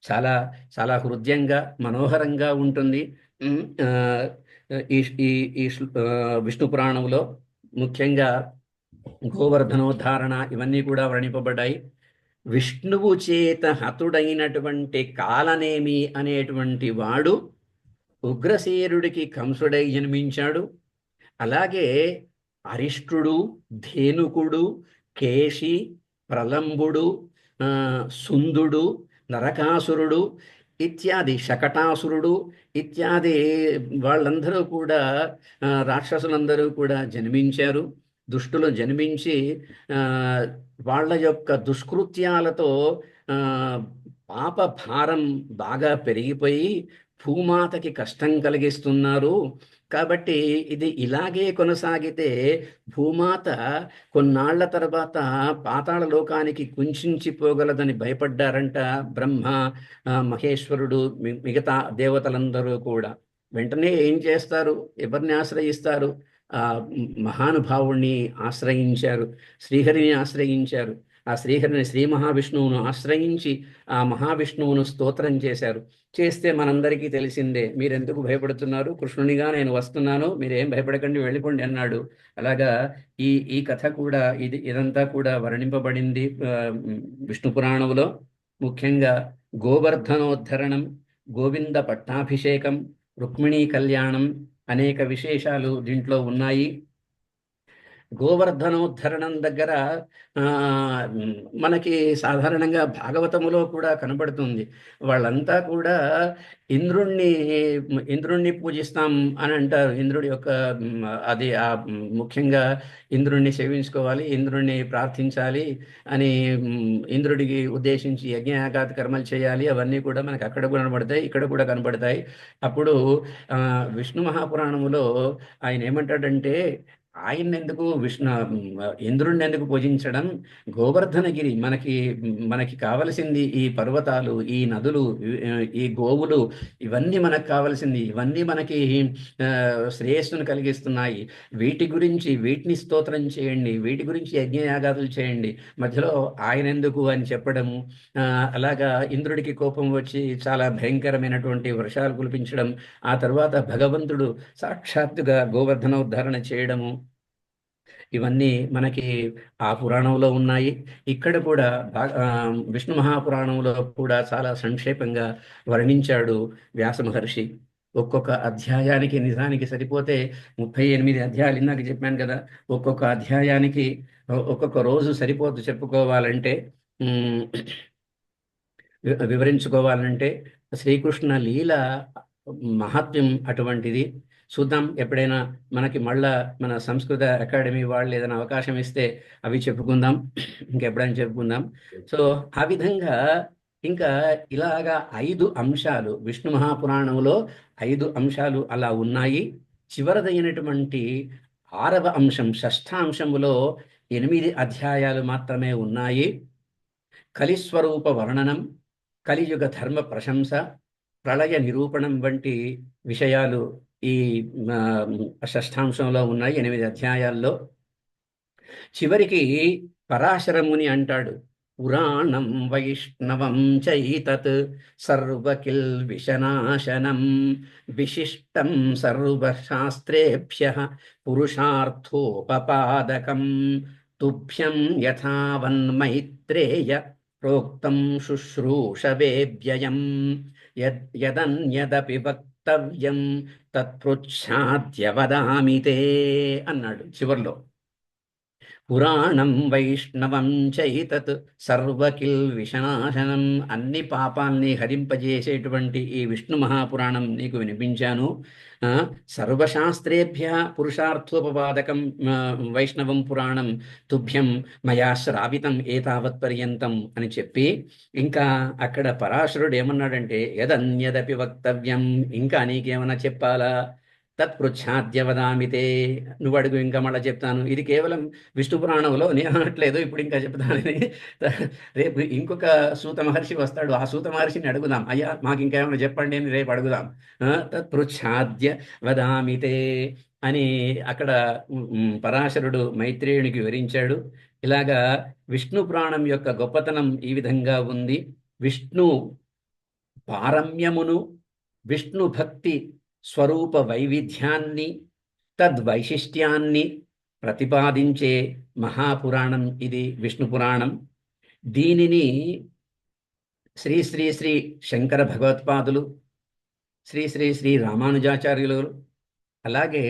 చాలా చాలా హృద్యంగా మనోహరంగా ఉంటుంది. ఉమ్, ఆ, ఈ ఈ ఈ విష్ణు పురాణంలో ముఖ్యంగా గోవర్ధనోద్ధారణ ఇవన్నీ కూడా వర్ణింపబడ్డాయి. విష్ణువు చేత హతుడైనటువంటి కాలనేమి అనేటువంటి వాడు ఉగ్రసేనుడికి కంసుడై జన్మించాడు. అలాగే అరిష్టుడు, ధేనుకుడు, కేశి, ప్రలంబుడు, ఆ, సుందుడు, నరకాసురుడు ఇత్యాది, శకటాసురుడు ఇత్యాది వాళ్ళందరూ కూడా రాక్షసులందరూ కూడా జన్మించారు. దుష్టులు జన్మించి ఆ, వాళ్ళ యొక్క దుష్కృత్యాలతో ఆ, పాప భారం బాగా పెరిగిపోయి భూమాతకి కష్టం కలిగిస్తున్నారు. కాబట్టి ఇది ఇలాగే కొనసాగితే భూమాత కొన్నాళ్ల తర్వాత పాతాళ లోకానికి కుంచించిపోగలదని భయపడ్డారంట బ్రహ్మ, మహేశ్వరుడు, మిగతా దేవతలందరూ కూడా. వెంటనే ఏం చేస్తారు? ఎవరిని ఆశ్రయిస్తారు? ఆ మహానుభావుణ్ణి ఆశ్రయించారు, శ్రీహరిని ఆశ్రయించారు. ఆ శ్రీహరిని, శ్రీ మహావిష్ణువును ఆశ్రయించి ఆ మహావిష్ణువును స్తోత్రం చేశారు. చేస్తే మనందరికీ తెలిసిందే. మీరెందుకు భయపడుతున్నారు? కృష్ణునిగా నేను వస్తున్నాను, మీరేం భయపడకండి, వెళ్ళిపోండి అన్నాడు. అలాగా ఈ ఈ కథ కూడా ఇదంతా కూడా వర్ణింపబడింది విష్ణు పురాణంలో. ముఖ్యంగా గోవర్ధనోద్ధరణం, గోవింద పట్టాభిషేకం, రుక్మిణీ కళ్యాణం, అనేక విశేషాలు దీంట్లో ఉన్నాయి. గోవర్ధనోద్ధరణం దగ్గర ఆ, మనకి సాధారణంగా భాగవతములో కూడా కనబడుతుంది. వాళ్ళంతా కూడా ఇంద్రుణ్ణి ఇంద్రుణ్ణి పూజిస్తాం అని అంటారు. ఇంద్రుడి యొక్క అది ముఖ్యంగా ఇంద్రుణ్ణి సేవించుకోవాలి, ఇంద్రుణ్ణి ప్రార్థించాలి అని ఇంద్రుడికి ఉద్దేశించి యజ్ఞయాగాది కర్మలు చేయాలి. అవన్నీ కూడా మనకి అక్కడ కూడా కనబడతాయి, ఇక్కడ కూడా కనబడతాయి. అప్పుడు ఆ, విష్ణు మహాపురాణములో ఆయన ఏమంటాడంటే, ఆయన ఎందుకు ఇంద్రుణ్ణి ఎందుకు పూజించడం? గోవర్ధనగిరి మనకి మనకి కావలసింది ఈ పర్వతాలు, ఈ నదులు, ఈ గోవులు, ఇవన్నీ మనకు కావలసింది. ఇవన్నీ మనకి ఆ, శ్రేయస్సును కలిగిస్తున్నాయి. వీటిని స్తోత్రం చేయండి, వీటి గురించి యజ్ఞయాగాదులు చేయండి. మధ్యలో ఆయన ఎందుకు అని చెప్పడము. అలాగా ఇంద్రుడికి కోపం వచ్చి చాలా భయంకరమైనటువంటి వర్షాలు కురిపించడం, ఆ తర్వాత భగవంతుడు సాక్షాత్తుగా గోవర్ధనోద్ధరణ చేయడము, ఇవన్నీ మనకి ఆ పురాణంలో ఉన్నాయి. ఇక్కడ కూడా విష్ణు మహాపురాణంలో కూడా చాలా సంక్షేపంగా వర్ణించాడు వ్యాస మహర్షి. ఒక్కొక్క అధ్యాయానికి నిజానికి సరిపోతే 38 అధ్యాయాలు ఇందాక చెప్పాను కదా. ఒక్కొక్క అధ్యాయానికి ఒక్కొక్క రోజు సరిపోతు చెప్పుకోవాలంటే, ఉమ్, వివరించుకోవాలంటే శ్రీకృష్ణ లీల మహత్యం అటువంటిది. చూద్దాం, ఎప్పుడైనా మనకి మళ్ళా మన సంస్కృత అకాడమీ వాళ్ళు ఏదైనా అవకాశం ఇస్తే అవి చెప్పుకుందాం, ఇంకెప్పుడైనా చెప్పుకుందాం. సో ఆ విధంగా ఇంకా ఇలాగా 5 అంశాలు విష్ణు మహాపురాణంలో 5 అంశాలు అలా ఉన్నాయి. చివరదైనటువంటి 6వ అంశం, షష్ఠాంశములో 8 అధ్యాయాలు మాత్రమే ఉన్నాయి. కలిస్వరూప వర్ణనం, కలియుగ ధర్మ ప్రశంస, ప్రళయ నిరూపణం వంటి విషయాలు ఈ షష్ఠాంశంలో ఉన్నాయి 8 అధ్యాయాల్లో. చివరికి పరాశరముని అంటాడు, పురాణం వైష్ణవం చైతత్ సర్వకిల్ విషనాశనం విశిష్టం సర్వశాస్త్రేభ్యః పురుషార్థోపపాదకం తుభ్యం యథావన్మైత్రేయ ప్రోక్తం శుశ్రూషవే వ్యయం యదన్యదపి వక్తవ్యం తత్పృచ్ఛాద్య వదామి తే అన్నాడు చివర్లో. పురాణం వైష్ణవం చైతత్ సర్వకిల్ విషనాశనం, అన్ని పాపాల్ని హరింపజేసేటువంటి ఈ విష్ణు మహాపురాణం నీకు వినిపించాను. సర్వశాస్త్రేభ్య పురుషార్థోపపాదకం వైష్ణవం పురాణం తుభ్యం మయా శ్రావితం ఏతావత్పర్యంతం అని చెప్పి, ఇంకా అక్కడ పరాశరుడు ఏమన్నాడంటే, యదన్యదపి వక్తవ్యం, ఇంకా నీకేమన్నా చెప్పాలా? తత్పృచ్ఛాద్య వదామితే. నువ్వు అడుగు, ఇంకా మళ్ళీ చెప్తాను. ఇది కేవలం విష్ణు పురాణంలో, నేను అనట్లేదు, ఇప్పుడు ఇంకా చెప్తానని. రేపు ఇంకొక సూత మహర్షి వస్తాడు, ఆ సూత మహర్షిని అడుగుదాం, అయ్యా మాకు ఇంకేమైనా చెప్పండి అని రేపు అడుగుదాం. తత్పృచ్ఛాద్య వదామితే అని అక్కడ పరాశరుడు మైత్రేయునికి వివరించాడు. ఇలాగా విష్ణు పురాణం యొక్క గొప్పతనం ఈ విధంగా ఉంది. విష్ణు పారమ్యమును, విష్ణు భక్తి స్వరూప వైవిధ్యాన్ని, తద్వైశిష్ట్యాన్ని ప్రతిపాదించే మహాపురాణం ఇది విష్ణు పురాణం. దీనిని శ్రీ శ్రీ శ్రీ శంకర భగవత్పాదులు, శ్రీ శ్రీ శ్రీ రామానుజాచార్యులు, అలాగే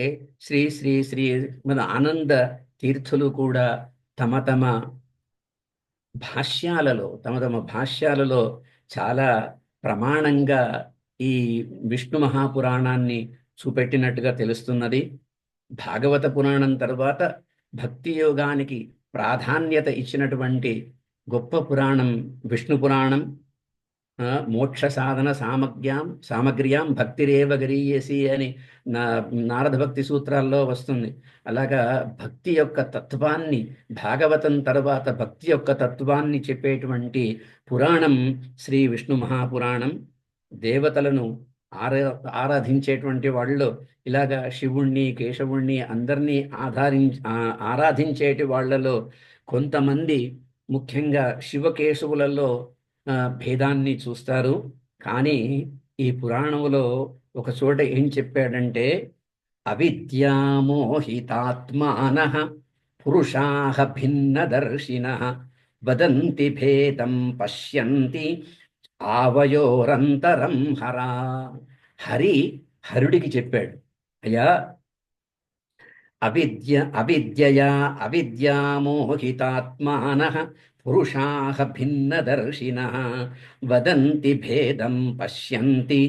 శ్రీ శ్రీ శ్రీ మన ఆనంద తీర్థులు కూడా తమ తమ భాష్యాలలో చాలా ప్రమాణంగా ఈ విష్ణు మహాపురాణాన్ని చూపెట్టినట్టుగా తెలుస్తున్నది. భాగవత పురాణం తర్వాత భక్తి యోగానికి ప్రాధాన్యత ఇచ్చినటువంటి గొప్ప పురాణం విష్ణు పురాణం. మోక్ష సాధన సామగ్ర్యాం భక్తిరేవ గరీయసి అని నారద భక్తి సూత్రాల్లో వస్తుంది. అలాగా భక్తి యొక్క తత్వాన్ని, భాగవతం తర్వాత భక్తి యొక్క తత్వాన్ని చెప్పేటువంటి పురాణం శ్రీ విష్ణు మహాపురాణం. దేవతలను ఆరాధించేటువంటి వాళ్ళు, ఇలాగా శివుణ్ణి, కేశవుణ్ణి అందరినీ ఆరాధించేటి వాళ్ళలో కొంతమంది ముఖ్యంగా శివకేశవులలో భేదాన్ని చూస్తారు. కానీ ఈ పురాణంలో ఒక చోట ఏం చెప్పాడంటే, అవిద్యామోహితాత్మానః పురుషాః భిన్నదర్శినః వదంతి భేదం పశ్యంతి ఆవయోరంతరం హరా. హరుడికి చెప్పాడు, అయ్యా అవిద్యామోహితాత్మానః పురుషాః భిన్నదర్శినః వదంతి భేదం పశ్యంతి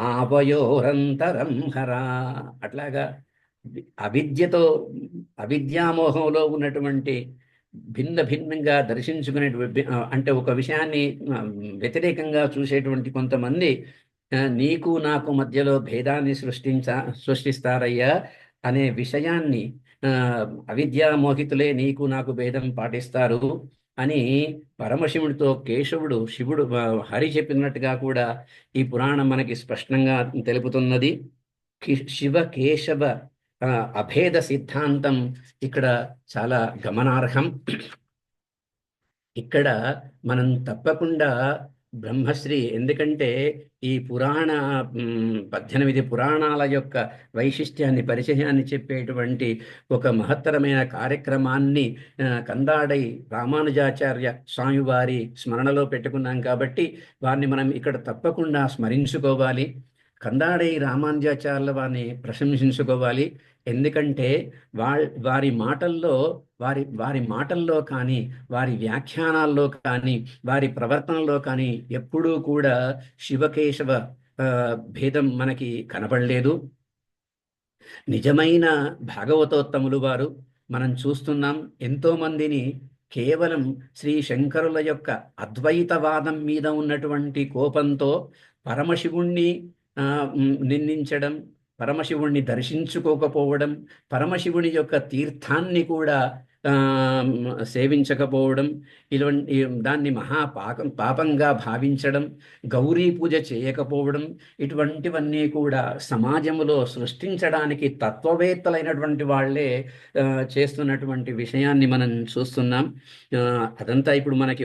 ఆవయోరంతరం హరా. అట్లాగా అవిద్యామోహంలో ఉన్నటువంటి భిన్నంగా దర్శించుకునేటువంటి, అంటే ఒక విషయాన్ని వ్యతిరేకంగా చూసేటువంటి కొంతమంది నీకు నాకు మధ్యలో భేదాన్ని సృష్టిస్తారయ్యా అనే విషయాన్ని, అవిద్యామోహితులే నీకు నాకు భేదం పాటిస్తారు అని పరమశివుడితో శివుడు హరి చెప్పినట్టుగా కూడా ఈ పురాణం మనకి స్పష్టంగా తెలుపుతున్నది. శివ కేశవ అభేద సిద్ధాంతం ఇక్కడ చాలా గమనార్హం. ఇక్కడ మనం తప్పకుండా బ్రహ్మశ్రీ, ఎందుకంటే ఈ 18 పురాణాల యొక్క వైశిష్ట్యాన్ని, పరిచయాన్ని చెప్పేటువంటి ఒక మహత్తరమైన కార్యక్రమాన్ని కందాడై రామానుజాచార్య స్వామివారి స్మరణలో పెట్టుకున్నాం కాబట్టి వారిని మనం ఇక్కడ తప్పకుండా స్మరించుకోవాలి. కందాడై రామానుజాచార్యుల వారిని ప్రశంసించుకోవాలి. ఎందుకంటే వారి మాటల్లో కానీ, వారి వ్యాఖ్యానాల్లో కానీ, వారి ప్రవర్తనలో కానీ ఎప్పుడూ కూడా శివకేశవ భేదం మనకి కనపడలేదు. నిజమైన భాగవతోత్తములు వారు మనం చూస్తున్నాం. ఎంతోమందిని కేవలం శ్రీ శంకరుల యొక్క అద్వైతవాదం మీద ఉన్నటువంటి కోపంతో పరమశివుణ్ణి నిందించడం, పరమశివుణ్ణి దర్శించుకోకపోవడం, పరమశివుని యొక్క తీర్థాన్ని కూడా సేవించకపోవడం, ఇలాంటి దాన్ని పాపంగా భావించడం, గౌరీ పూజ చేయకపోవడం, ఇటువంటివన్నీ కూడా సమాజంలో సృష్టించడానికి తత్వవేత్తలైనటువంటి వాళ్ళే చేస్తున్నటువంటి విషయాన్ని మనం చూస్తున్నాం. అదంతా ఇప్పుడు మనకి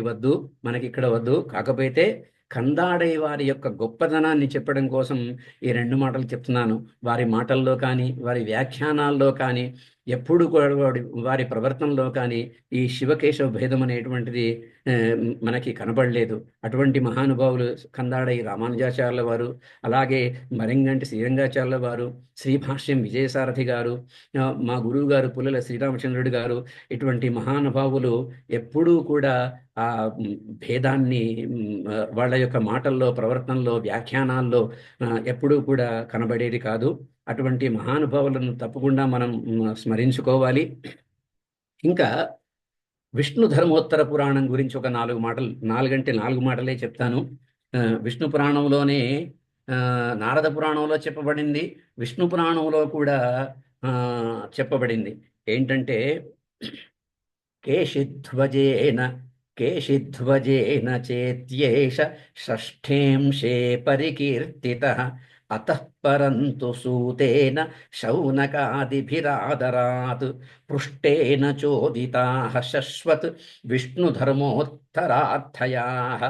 ఇక్కడ వద్దు. కాకపోతే కందాడై వారి యొక్క గొప్పతనాన్ని చెప్పడం కోసం ఈ 2 మాటలు చెప్తున్నాను. వారి మాటల్లో కానీ, వారి వ్యాఖ్యానాల్లో కానీ, ఎప్పుడు కూడా వారి ప్రవర్తనలో కానీ ఈ శివకేశవ భేదం అనేటువంటిది మనకి కనబడలేదు. అటువంటి మహానుభావులు కందాడై రామానుజాచార్యుల వారు, అలాగే మరింగంటి శ్రీరంగాచార్యుల వారు, శ్రీభాష్యం విజయసారథి గారు, మా గురువు గారు పుల్లల శ్రీరామచంద్రుడు గారు, ఇటువంటి మహానుభావులు ఎప్పుడూ కూడా ఆ భేదాన్ని వాళ్ళ యొక్క మాటల్లో, ప్రవర్తనలో, వ్యాఖ్యానాల్లో ఎప్పుడూ కూడా కనబడేది కాదు. అటువంటి మహానుభావులను తప్పకుండా మనం స్మరించుకోవాలి. ఇంకా విష్ణు ధర్మోత్తర పురాణం గురించి ఒక 4 మాటలు, 4 మాటలే చెప్తాను. విష్ణు పురాణంలోనే నారద పురాణంలో చెప్పబడింది, విష్ణు పురాణంలో కూడా ఆ, చెప్పబడింది. ఏంటంటే కేశిధ్వజేన కేశిధ్వజేన చేత్యేష షష్ఠేంశే పరికీర్తితః అతః పరంతు సూతేన శౌనకాదిభిరాదరాత్ పృష్టేన చోదితాః శశ్వత్ విష్ణుధర్మోత్తరార్థయాః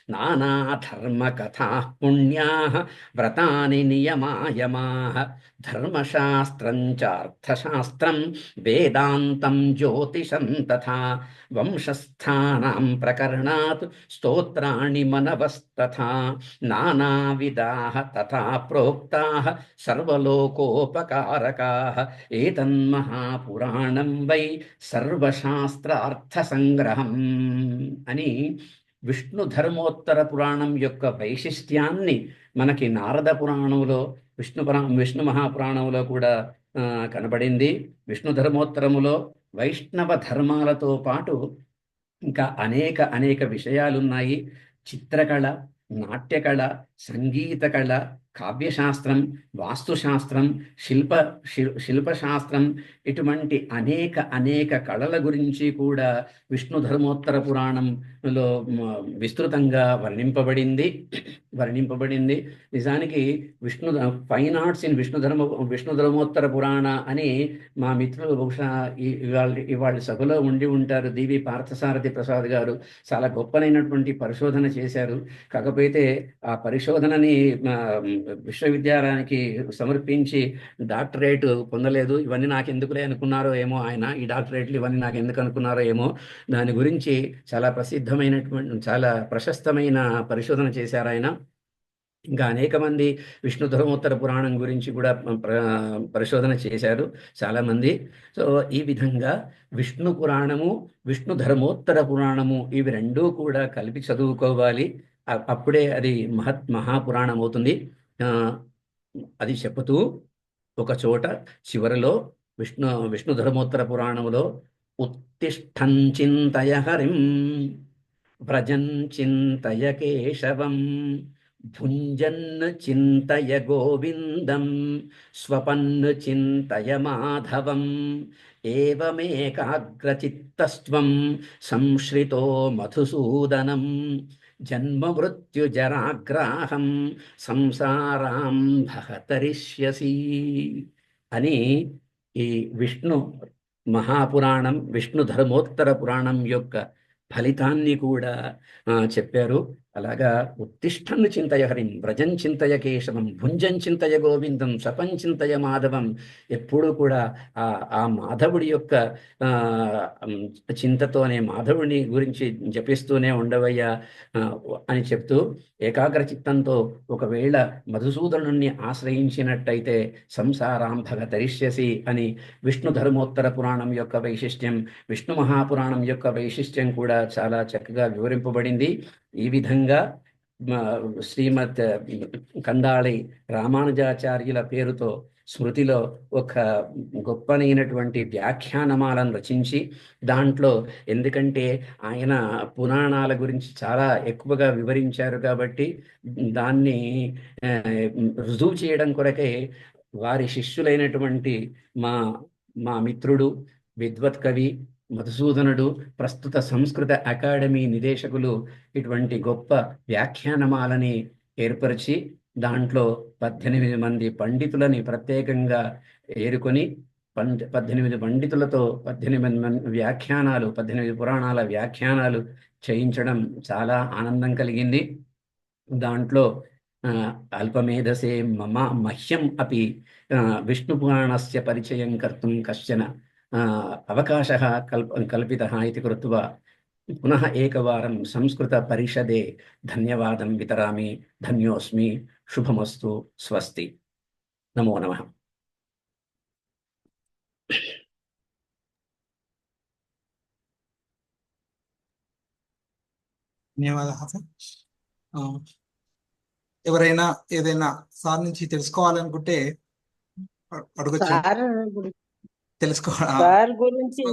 నానాధర్మకథాః పుణ్యాః వ్రతాని నియమాయమాః ధర్మశాస్త్రం చార్థశాస్త్రం వేదాంతం జ్యోతిషం తథా వంశస్థానాం ప్రకరణాత్ స్తోత్రాణి మనవస్తథా నానావిధాః తథా ప్రోక్తాః సర్వలోకోపకారకాః ఏతన్మహాపురాణం వై సర్వశాస్త్రార్థసంగ్రహం అని విష్ణు ధర్మోత్తర పురాణం యొక్క వైశిష్ట్యాన్ని మనకి నారద పురాణంలో విష్ణు మహాపురాణంలో కూడా కనబడింది. విష్ణు ధర్మోత్తరములో వైష్ణవ ధర్మాలతో పాటు ఇంకా అనేక అనేక విషయాలున్నాయి. చిత్రకళ, నాట్యకళ, సంగీత కళ, కావ్యశాస్త్రం, వాస్తుశాస్త్రం, శిల్పశాస్త్రం, ఇటువంటి అనేక అనేక కళల గురించి కూడా విష్ణు ధర్మోత్తర పురాణంలో విస్తృతంగా వర్ణింపబడింది. నిజానికి ఫైన్ ఆర్ట్స్ ఇన్ విష్ణు ధర్మోత్తర పురాణ అని మా మిత్రులు బహుశా ఇవాళ సభలో ఉండి ఉంటారు. డివి పార్థసారథి ప్రసాద్ గారు చాలా గొప్పనైనటువంటి పరిశోధన చేశారు. కాకపోతే ఆ పరిశోధనని విశ్వవిద్యాలయానికి సమర్పించి డాక్టరేట్ పొందలేదు. ఇవన్నీ నాకు ఎందుకులే అనుకున్నారో ఏమో ఆయన, ఈ డాక్టరేట్లు ఇవన్నీ నాకు ఎందుకు అనుకున్నారో ఏమో. దాని గురించి చాలా చాలా ప్రశస్తమైన పరిశోధన చేశారు ఆయన. ఇంకా అనేక మంది విష్ణు ధర్మోత్తర పురాణం గురించి కూడా పరిశోధన చేశారు చాలామంది. సో ఈ విధంగా విష్ణు పురాణము, విష్ణు ధర్మోత్తర పురాణము ఇవి రెండూ కూడా కలిపి చదువుకోవాలి. అప్పుడే అది మహాపురాణం అవుతుంది. అది చెప్పుతూ ఒక చోట చివరిలో విష్ణు ధర్మోత్తర పురాణములో ఉత్తిష్టం చింతయ హరిం వ్రజన్ చింతయ కేశవం భుంజన్ చింతయ గోవిందం స్వపన్ చింతయ మాధవం ఏవమేకాగ్రచిత్తస్త్వం సంశ్రితో మధుసూదనం జన్మ మృత్యు జరాగ్రాహం సంసారాంభః తరిష్యసి అని ఈ విష్ణు మహాపురాణం, విష్ణు ధర్మోత్తర పురాణం యొక్క ఫలితాన్ని కూడా చెప్పారు. అలాగా ఉత్తిష్టన్ చింతయ హరిం, వ్రజం చింతయ కేశవం, భుంజం చింతయ గోవిందం, సపం చింతయ మాధవం. ఎప్పుడూ కూడా ఆ మాధవుడి యొక్క చింతతోనే మాధవుని గురించి జపిస్తూనే ఉండవయ్యా అని చెప్తూ, ఏకాగ్ర చిత్తంతో ఒకవేళ మధుసూదనుణ్ణి ఆశ్రయించినట్టయితే సంసారాంభగ తరిష్యసి అని విష్ణు ధర్మోత్తర పురాణం యొక్క వైశిష్ట్యం, విష్ణు మహాపురాణం యొక్క వైశిష్ట్యం కూడా చాలా చక్కగా వివరింపబడింది. ఈ విధంగా శ్రీమద్ కందాళి రామానుజాచార్యుల పేరుతో స్మృతిలో ఒక గొప్పనైనటువంటి వ్యాఖ్యానమాలను రచించి, దాంట్లో ఎందుకంటే ఆయన పురాణాల గురించి చాలా ఎక్కువగా వివరించారు కాబట్టి దాన్ని రుజువు చేయడం కొరకే వారి శిష్యులైనటువంటి మా మా మిత్రుడు విద్వత్ కవి మధుసూదనుడు, ప్రస్తుత సంస్కృత అకాడమీ నిదేశకులు ఇటువంటి గొప్ప వ్యాఖ్యానమాలని ఏర్పరిచి దాంట్లో 18 మంది పండితులని ప్రత్యేకంగా ఏరుకొని 18 పండితులతో 18 వ్యాఖ్యానాలు, 18 పురాణాల వ్యాఖ్యానాలు చేయించడం చాలా ఆనందం కలిగింది. దాంట్లో అల్పమేధసే మహ్యం అపి విష్ణుపురాణస్య పరిచయం కర్తుం కశ్చన అవకాశः కల్పితः इति कृत्वा पुनः एकवारं संस्कृत परिषदे धन्यवादं वितरामि. धन्योऽस्मि. शुभमस्तु. स्वस्ति. नमो नमः. ధన్యవాదాలు సార్. ఎవరైనా ఏదైనా సార్ నుంచి తెలుసుకోవాలనుకుంటే అడగచ్చు. సార్ గురించి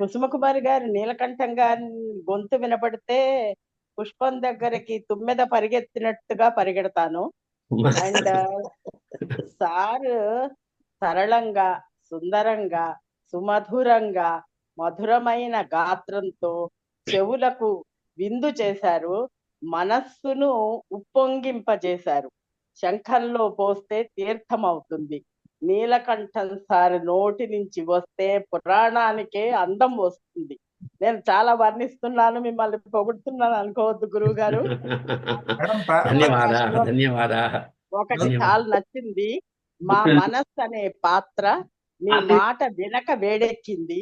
కుసుమ కుమారి గారు నీలకంఠం గారి గొంతు వినపడితే పుష్పం దగ్గరికి తుమ్మెద పరిగెత్తినట్టుగా పరిగెడతాను. అండ్ సార్ సరళంగా, సుందరంగా, సుమధురంగా, మధురమైన గాత్రంతో చెవులకు విందు చేశారు, మనస్సును ఉప్పొంగింపజేశారు. శంఖంలో పోస్తే తీర్థం అవుతుంది. నీలకంఠం సార్ నోటి నుంచి వస్తే పురాణానికే అందం వస్తుంది. నేను చాలా వర్ణిస్తున్నాను, మిమ్మల్ని పొగుడుతున్నాను అనుకోవద్దు గురువు గారు. మేడం ధన్యవాదా. ఒకటి చాలా నచ్చింది. మా మనస్సు అనే పాత్ర మీ మాట వినక వేడెక్కింది.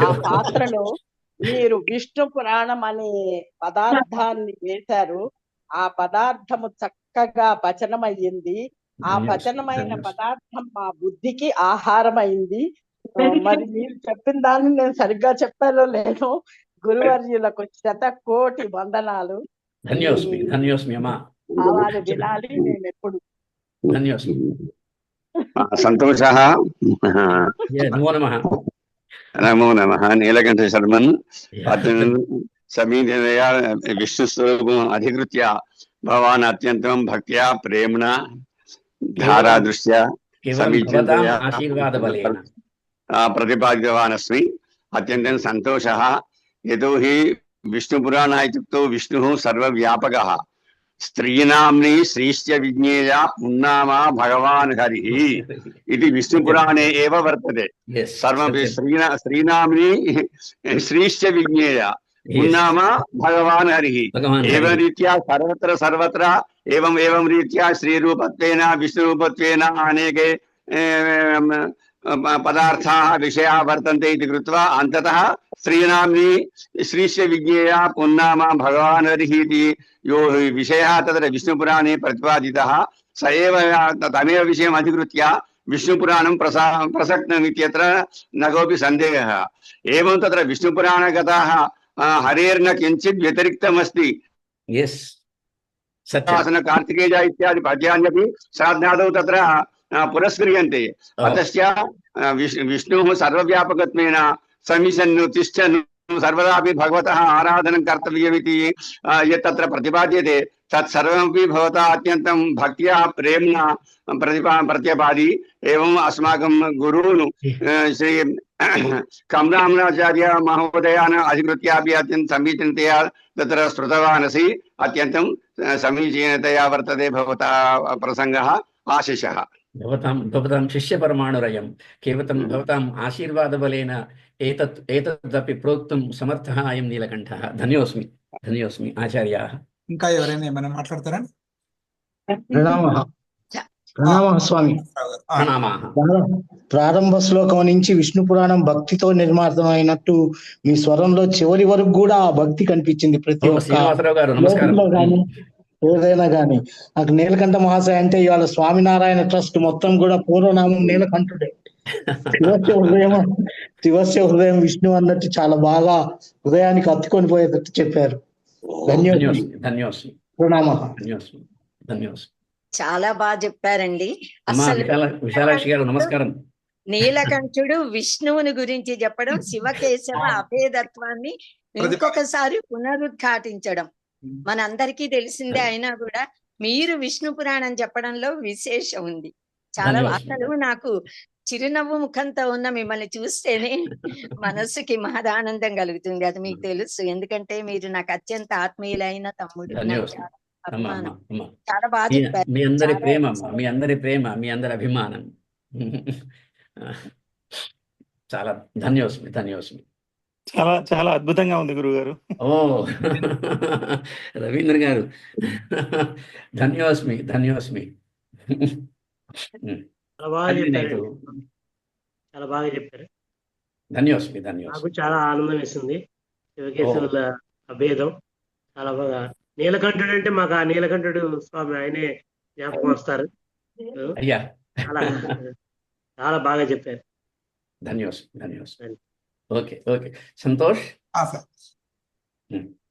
ఆ పాత్రలో మీరు విష్ణు పురాణం అనే పదార్థాన్ని వేశారు. ఆ పదార్థము చక్కగా పచనమయ్యింది. ఆ పచనమైన పదార్థం మా బుద్ధికి ఆహారమైంది. మరి మీరు చెప్పిన దాన్ని నేను సరిగ్గా చెప్పానో లేదో, గురువర్యులకు శతకోటి వందనాలు. ధన్యోస్మి అమ్మా. భావాలు వినాలి నేను ఎప్పుడు. ధన్యోస్మి. సంతోషः. నమో నమః. నమో నమः. నీలకంఠ శర్మన్ సమీపతయా విష్ణుస్వరూపం అధికృత్య భవాన్ అత్యంతం భక్త్యా ప్రేమ్ణా ధారాదృష్ట్యా సమీచీనతయా प्रतिपादितवान् अस्मि. अत्यन्तं सन्तोषः. यतोहि विष्णुपुराण इत्युक्तौ विष्णुः सर्वव्यापकः. स्त्रीनाम्नि श्रीश्च विज्ञेया पुन्नामा भगवान् हरिः इति विष्णुपुराणे एव वर्तते. सर्वमपि स्त्रीनाम्नि श्रीश्च विज्ञेया पुन्नामा भगवान् हरिः. एवं रीत्या सर्वत्र एवं रीत्या श्रीरूपत्वेन विष्णुरूपत्वेन अनेके पदार्थाः विषयाः वर्तन्ते इति कृत्वा अन्ततः स्त्रीनाम्नि श्रीश्च विज्ञेया पुन्नामा भगवान् हरिः इति यो विषयः तत्र विष्णुपुराणे प्रतिपादितः स एव तमेव विषयम् अधिकृत्य विष्णुपुराणं प्रसक्तम् इत्यत्र न कोऽपि सन्देहः. एवं तत्र विष्णुपुराणकथाः हरेर्न किञ्चित् व्यतिरिक्तमस्ति. कार्तिकेय इत्यादि पद्यान्यपि साधनादौ तत्र पुरस्क्रियन्ते. अतश्च विष्णुः सर्वव्यापकत्वेन समिशन् तिष्ठन् सर्वदापि भगवतः आराधनं कर्तव्यमिति यत् तत्र प्रतिपाद्यते तत्सर्वमपि भवता अत्यन्तं भक्त्या प्रेम्णा प्रत्यपादि. एवं अस्माकं गुरून् श्री कमलाचार्य महोदयान् अधिकृत्यापि अत्यन्तं समीचीनतया तत्र श्रुतवान् असि. अत्यन्तं समीचीनतया वर्तते भवता प्रसङ्गः. आशिषः भवतां शिष्यपरमाणुरयं केवलं भवताम् आशीर्वादबलेन एतदपि प्रोक्तुं समर्थः अयं नीलकण्ठः. ధన్యోస్మి ఆచార్యాः. ఇంకా ఎవరైనా ఏమైనా మాట్లాడతారా? ప్రణామः స్వామి. ప్రారంభ శ్లోకం నుంచి విష్ణు పురాణం భక్తితో నిర్మాతమైనట్టు మీ స్వరంలో చివరి వరకు కూడా ఆ భక్తి కనిపించింది. ప్రతి ఒక్క ఏదైనా గానీ నాకు నీలకంఠ మహాశయ అంటే ఇవాళ స్వామినారాయణ ట్రస్ట్ మొత్తం కూడా పూర్వనామం నీలకంఠుడే. శివస్య హృదయం విష్ణు అన్నట్టు చాలా బాగా హృదయానికి అత్తుకొని పోయేటట్టు చెప్పారు. చాలా బాగా చెప్పారండి. విశాలాక్షి గారు నమస్కారం. నీలకంఠుడు విష్ణువుని గురించి చెప్పడం, శివకేశవ అభేదత్వాన్ని ఇంకొకసారి పునరుద్ఘాటించడం మనందరికీ తెలిసిందే. అయినా కూడా మీరు విష్ణు పురాణం చెప్పడంలో విశేషం ఉంది. చాలా అసలు నాకు చిరునవ్వు ముఖంతో ఉన్న మిమ్మల్ని చూస్తేనే మనస్సుకి మహదానందం కలుగుతుంది. అది మీకు తెలుసు, ఎందుకంటే మీరు నాకు అత్యంత ఆత్మీయులైన తమ్ముడు. చాలా బాగా చెప్పారు. మీ అందరి ప్రేమ మీ అందరి అభిమానం చాలా ధన్యోస్మి. చాలా చాలా అద్భుతంగా ఉంది గురుగారు. ఓ రవీంద్ర గారు ధన్యోస్మి. చాలా బాగా చెప్పారు. ధన్యోస్మి. నాకు చాలా ఆనందం వేసింది. శివకేశవుల అభేదం చాలా బాగా. నీలకంఠుడు అంటే మాకు ఆ నీలకంఠుడు స్వామి ఆయనే జ్ఞాపకం వస్తారు. అయ్యా చాలా బాగా చెప్పారు. ధన్యోస్మి. ఓకే సంతోష్.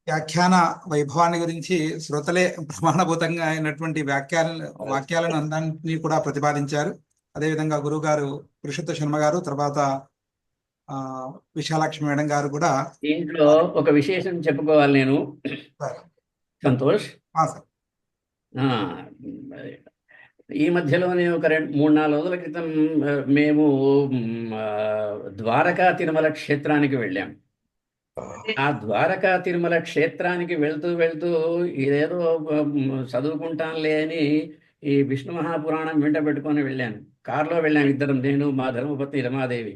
వ్యాఖ్యాన వైభవాన్ని గురించి శ్రోతలే ప్రమాణభూతంగా అయినటువంటి వాక్యాలను అందరినీ కూడా ప్రతిపాదించారు. అదేవిధంగా గురువు గారు పురుషోత్త శర్మ గారు, తర్వాత విశాలాక్షి మేడం గారు కూడా. దీంట్లో ఒక విశేషం చెప్పుకోవాలి నేను. సంతోష్. సార్. ఆ, ఈ మధ్యలోనే ఒక 3-4 రోజుల క్రితం మేము ద్వారకా తిరుమల క్షేత్రానికి వెళ్ళాం. ఆ ద్వారకా తిరుమల క్షేత్రానికి వెళ్తూ వెళ్తూ ఇదేదో చదువుకుంటానులే అని ఈ విష్ణు మహాపురాణం వెంట పెట్టుకొని వెళ్ళాను. కారులో వెళ్ళాను ఇద్దరం, నేను మా ధర్మపత్ని రమాదేవి.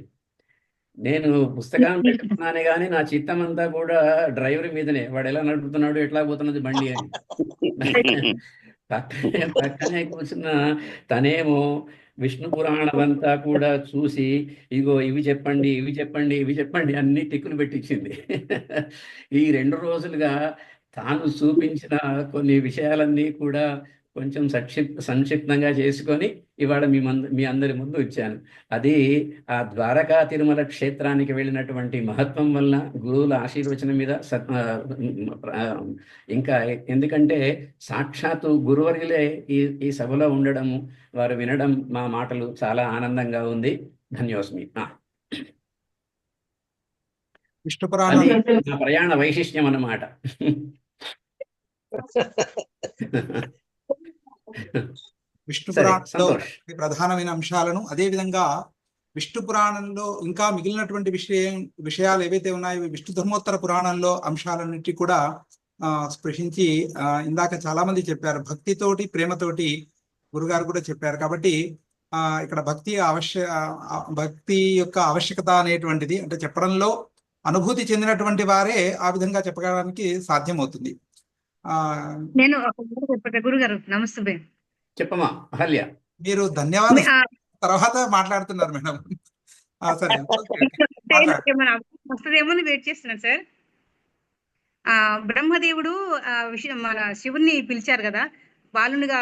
నేను పుస్తకాన్ని పెట్టుకున్నానే కానీ నా చిత్తం అంతా కూడా డ్రైవర్ మీదనే, వాడు ఎలా నడుపుతున్నాడు, ఎట్లా పోతున్నది బండి అని. పక్కనే కూర్చున్న తనేమో విష్ణు పురాణం అంతా కూడా చూసి, ఇగో ఇవి చెప్పండి, ఇవి చెప్పండి, ఇవి చెప్పండి అన్ని టిక్కులు పెట్టించింది. ఈ 2 రోజులుగా తాను చూపించిన కొన్ని విషయాలన్నీ కూడా కొంచెం సంక్షిప్తంగా చేసుకొని ఇవాళ మీ అందరి ముందు వచ్చాను. అది ఆ ద్వారకా తిరుమల క్షేత్రానికి వెళ్ళినటువంటి మహత్వం వల్ల, గురువుల ఆశీర్వచనం మీద ఇంకా ఎందుకంటే సాక్షాత్తు గురువర్యులే ఈ సభలో ఉండడము, వారు వినడం, మా మాటలు చాలా ఆనందంగా ఉంది. ధన్యోస్మి. విష్ణు పురాణం నా ప్రయాణ వైశిష్ట్యం అన్నమాట. విష్ణు పురాణంలో ప్రధానమైన అంశాలను, అదే విధంగా విష్ణు పురాణంలో ఇంకా మిగిలినటువంటి విషయాలు ఏవైతే ఉన్నాయో విష్ణు ధర్మోత్తర పురాణంలో అంశాలన్నిటి కూడా స్పృశించి ఇందాక చాలా మంది చెప్పారు, భక్తితోటి ప్రేమతోటి గురుగారు కూడా చెప్పారు. కాబట్టి ఇక్కడ భక్తి యొక్క ఆవశ్యకత అనేటువంటిది, అంటే చెప్పడంలో అనుభూతి చెందినటువంటి వారే ఆ విధంగా చెప్పడానికి సాధ్యమవుతుంది. నేను గురుగారు నమస్తే. చెప్పమా అహల్య. మీరు ధన్యవాదాలు తర్వాత మాట్లాడుతున్నారు మేడం. సరే, వస్తుందేమో వెయిట్ చేస్తున్నాను సార్. బ్రహ్మదేవుడు మన శివుణ్ణి పిలిచారు కదా, బాలునిగా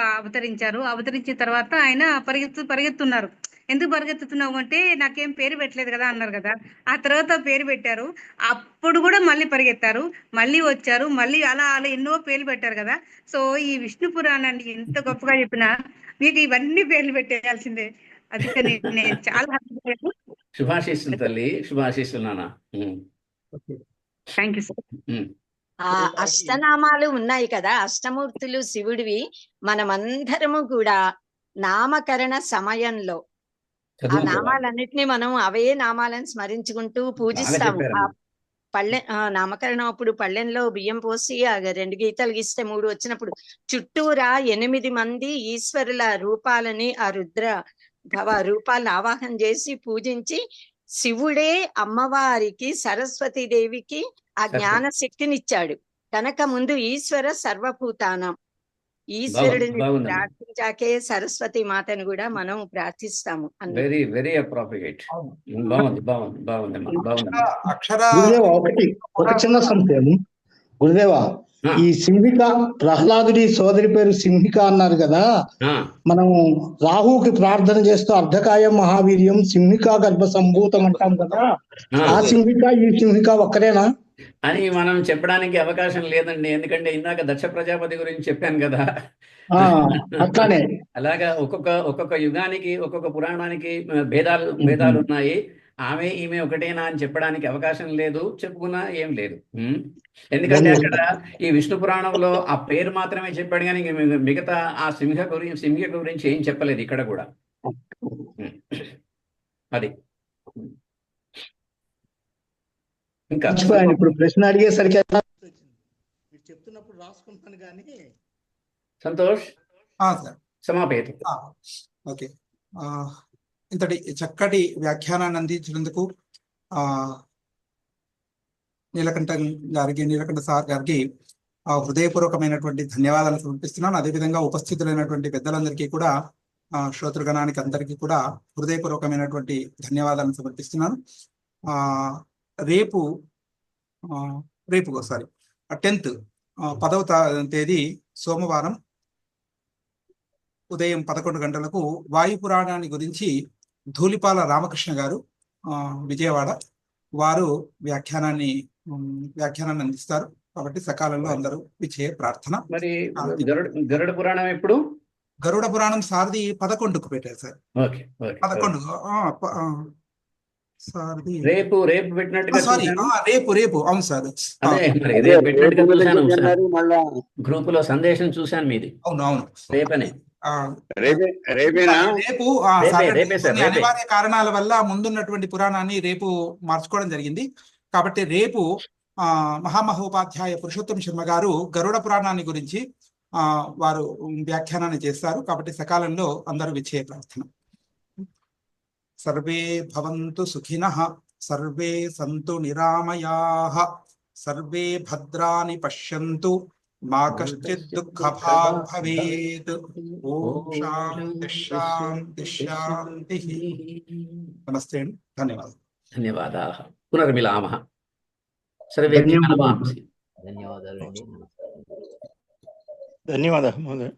అవతరించిన తర్వాత ఆయన పరిగెత్తున్నారు. ఎందుకు పరిగెత్తుతున్నావు అంటే నాకేం పేరు పెట్టలేదు కదా అన్నారు కదా. ఆ తర్వాత పేరు పెట్టారు, అప్పుడు కూడా మళ్ళీ పరిగెత్తారు, మళ్ళీ వచ్చారు, మళ్ళీ అలా ఎన్నో పేర్లు పెట్టారు కదా. సో ఈ విష్ణు పురాణాన్ని ఎంత గొప్పగా చెప్పినా మీకు ఇవన్నీ పేర్లు పెట్టేయాల్సిందే. అందుకని నేను చాలా శుభాశీస్సులు తల్లి, శుభాశీస్సులు నాన్న. Thank you sir. అష్టనామాలు ఉన్నాయి కదా, అష్టమూర్తులు శివుడివి. మనమందరము కూడా నామకరణ సమయంలో ఆ నామాలన్నిటినీ మనం అవే నామాలను స్మరించుకుంటూ పూజిస్తాము. నామకరణం అప్పుడు పళ్ళెంలో బియ్యం పోసి 2 గీతలు గీస్తే 3 వచ్చినప్పుడు చుట్టూరా 8 మంది ఈశ్వరుల రూపాలని, ఆ రుద్ర భవ రూపాలను ఆవాహన చేసి పూజించి, శివుడే అమ్మవారికి సరస్వతీదేవికి ఆ జ్ఞాన శక్తినిచ్చాడు కనుక ముందు ఈశ్వర సర్వభూతానం, ఈశ్వరుడిని ప్రార్థించాకే సరస్వతి మాతను కూడా మనం ప్రార్థిస్తాము. Very very appropriate. బాగుంది. ఒక చిన్న సంశయం గురుదేవా, ఈ సింహిక, ప్రహ్లాదుడి సోదరి పేరు సింహిక అన్నారు కదా, మనం రాహుకి ప్రార్థన చేస్తూ అర్ధకాయం మహావీర్యం సింహిక గర్భ సంభూతం అంటాం కదా, ఆ సింహిక ఈ సింహిక ఒక్కరేనా అని మనం చెప్పడానికి అవకాశం లేదండి. ఎందుకంటే ఇందాక దక్ష ప్రజాపతి గురించి చెప్పాను కదా, అట్లానే అలాగా ఒక్కొక్క యుగానికి ఒక్కొక్క పురాణానికి భేదాలు ఉన్నాయి. ఈమె ఒకటేనా అని చెప్పడానికి అవకాశం లేదు, చెప్పుకున్నా ఏం లేదు. ఎందుకంటే అక్కడ ఈ విష్ణు పురాణంలో ఆ పేరు మాత్రమే చెప్పాడు కానీ మిగతా ఆ సింహిక గురించి ఏం చెప్పలేదు ఇక్కడ కూడా. అది ఇంకా ఇప్పుడు ప్రశ్న అడిగేసరికి చెప్తున్నప్పుడు రాసుకుంటాను కానీ. సంతోష్, సమాపేత. ఓకే, ఇంతటి చక్కటి వ్యాఖ్యానాన్ని అందించినందుకు నీలకంఠ సార్ గారికి హృదయపూర్వకమైనటువంటి ధన్యవాదాలు సమర్పిస్తున్నాను. అదేవిధంగా ఉపస్థితులైనటువంటి పెద్దలందరికీ కూడా, శ్రోతృగణానికి అందరికీ కూడా హృదయపూర్వకమైనటువంటి ధన్యవాదాలను సమర్పిస్తున్నాను. రేపు 10th 10వ తేదీ సోమవారం ఉదయం 11 గంటలకు వాయు పురాణాన్ని గురించి ధూళిపాల రామకృష్ణ గారు విజయవాడ వారు వ్యాఖ్యానాన్ని అందిస్తారు. కాబట్టి సకాలంలో అందరూ విజయ ప్రార్థన. మరి గరుడ పురాణం ఎప్పుడు? గరుడ పురాణం సారథి 11కు పెట్టారు సార్. 11 సారీ రేపు పెట్టినట్టుగా సారీ చూశాను. రేపు అవును సార్. అదే మరి రేపు పెట్టినట్టుగా చూశాను సార్. అన్నారు మళ్ళా గ్రూప్ లో సందేశం చూశాను మీది. అవును రేపనే. రేపేనా? రేపు రేపే సార్, కొన్ని రేపే. అనివార్య కారణాల వల్ల ముందున్నటువంటి పురాణాన్ని రేపు మార్చుకోవడం జరిగింది. కాబట్టి రేపు మహామహోపాధ్యాయ పురుషోత్తం శర్మ గారు గరుడ పురాణాన్ని గురించి వారు వ్యాఖ్యానాన్ని చేస్తారు. కాబట్టి సకాలంలో అందరూ విచ్చేయ ప్రార్థన. సర్వే భవంతు సుఖినః, సర్వే సంతు నిరామయాః, సర్వే భద్రాని పశ్యంతు, మా కశ్చిత్ దుఃఖభాగ్ భవేత్. ఓం శాంతి శాంతి శాంతి. నమస్తే అండి, ధన్యవాదాలు. ధన్యవాదాः. పునర్మిలామः. సర్వేభ్యः నమాంసి. ధన్యవాదాలు మహోదయ.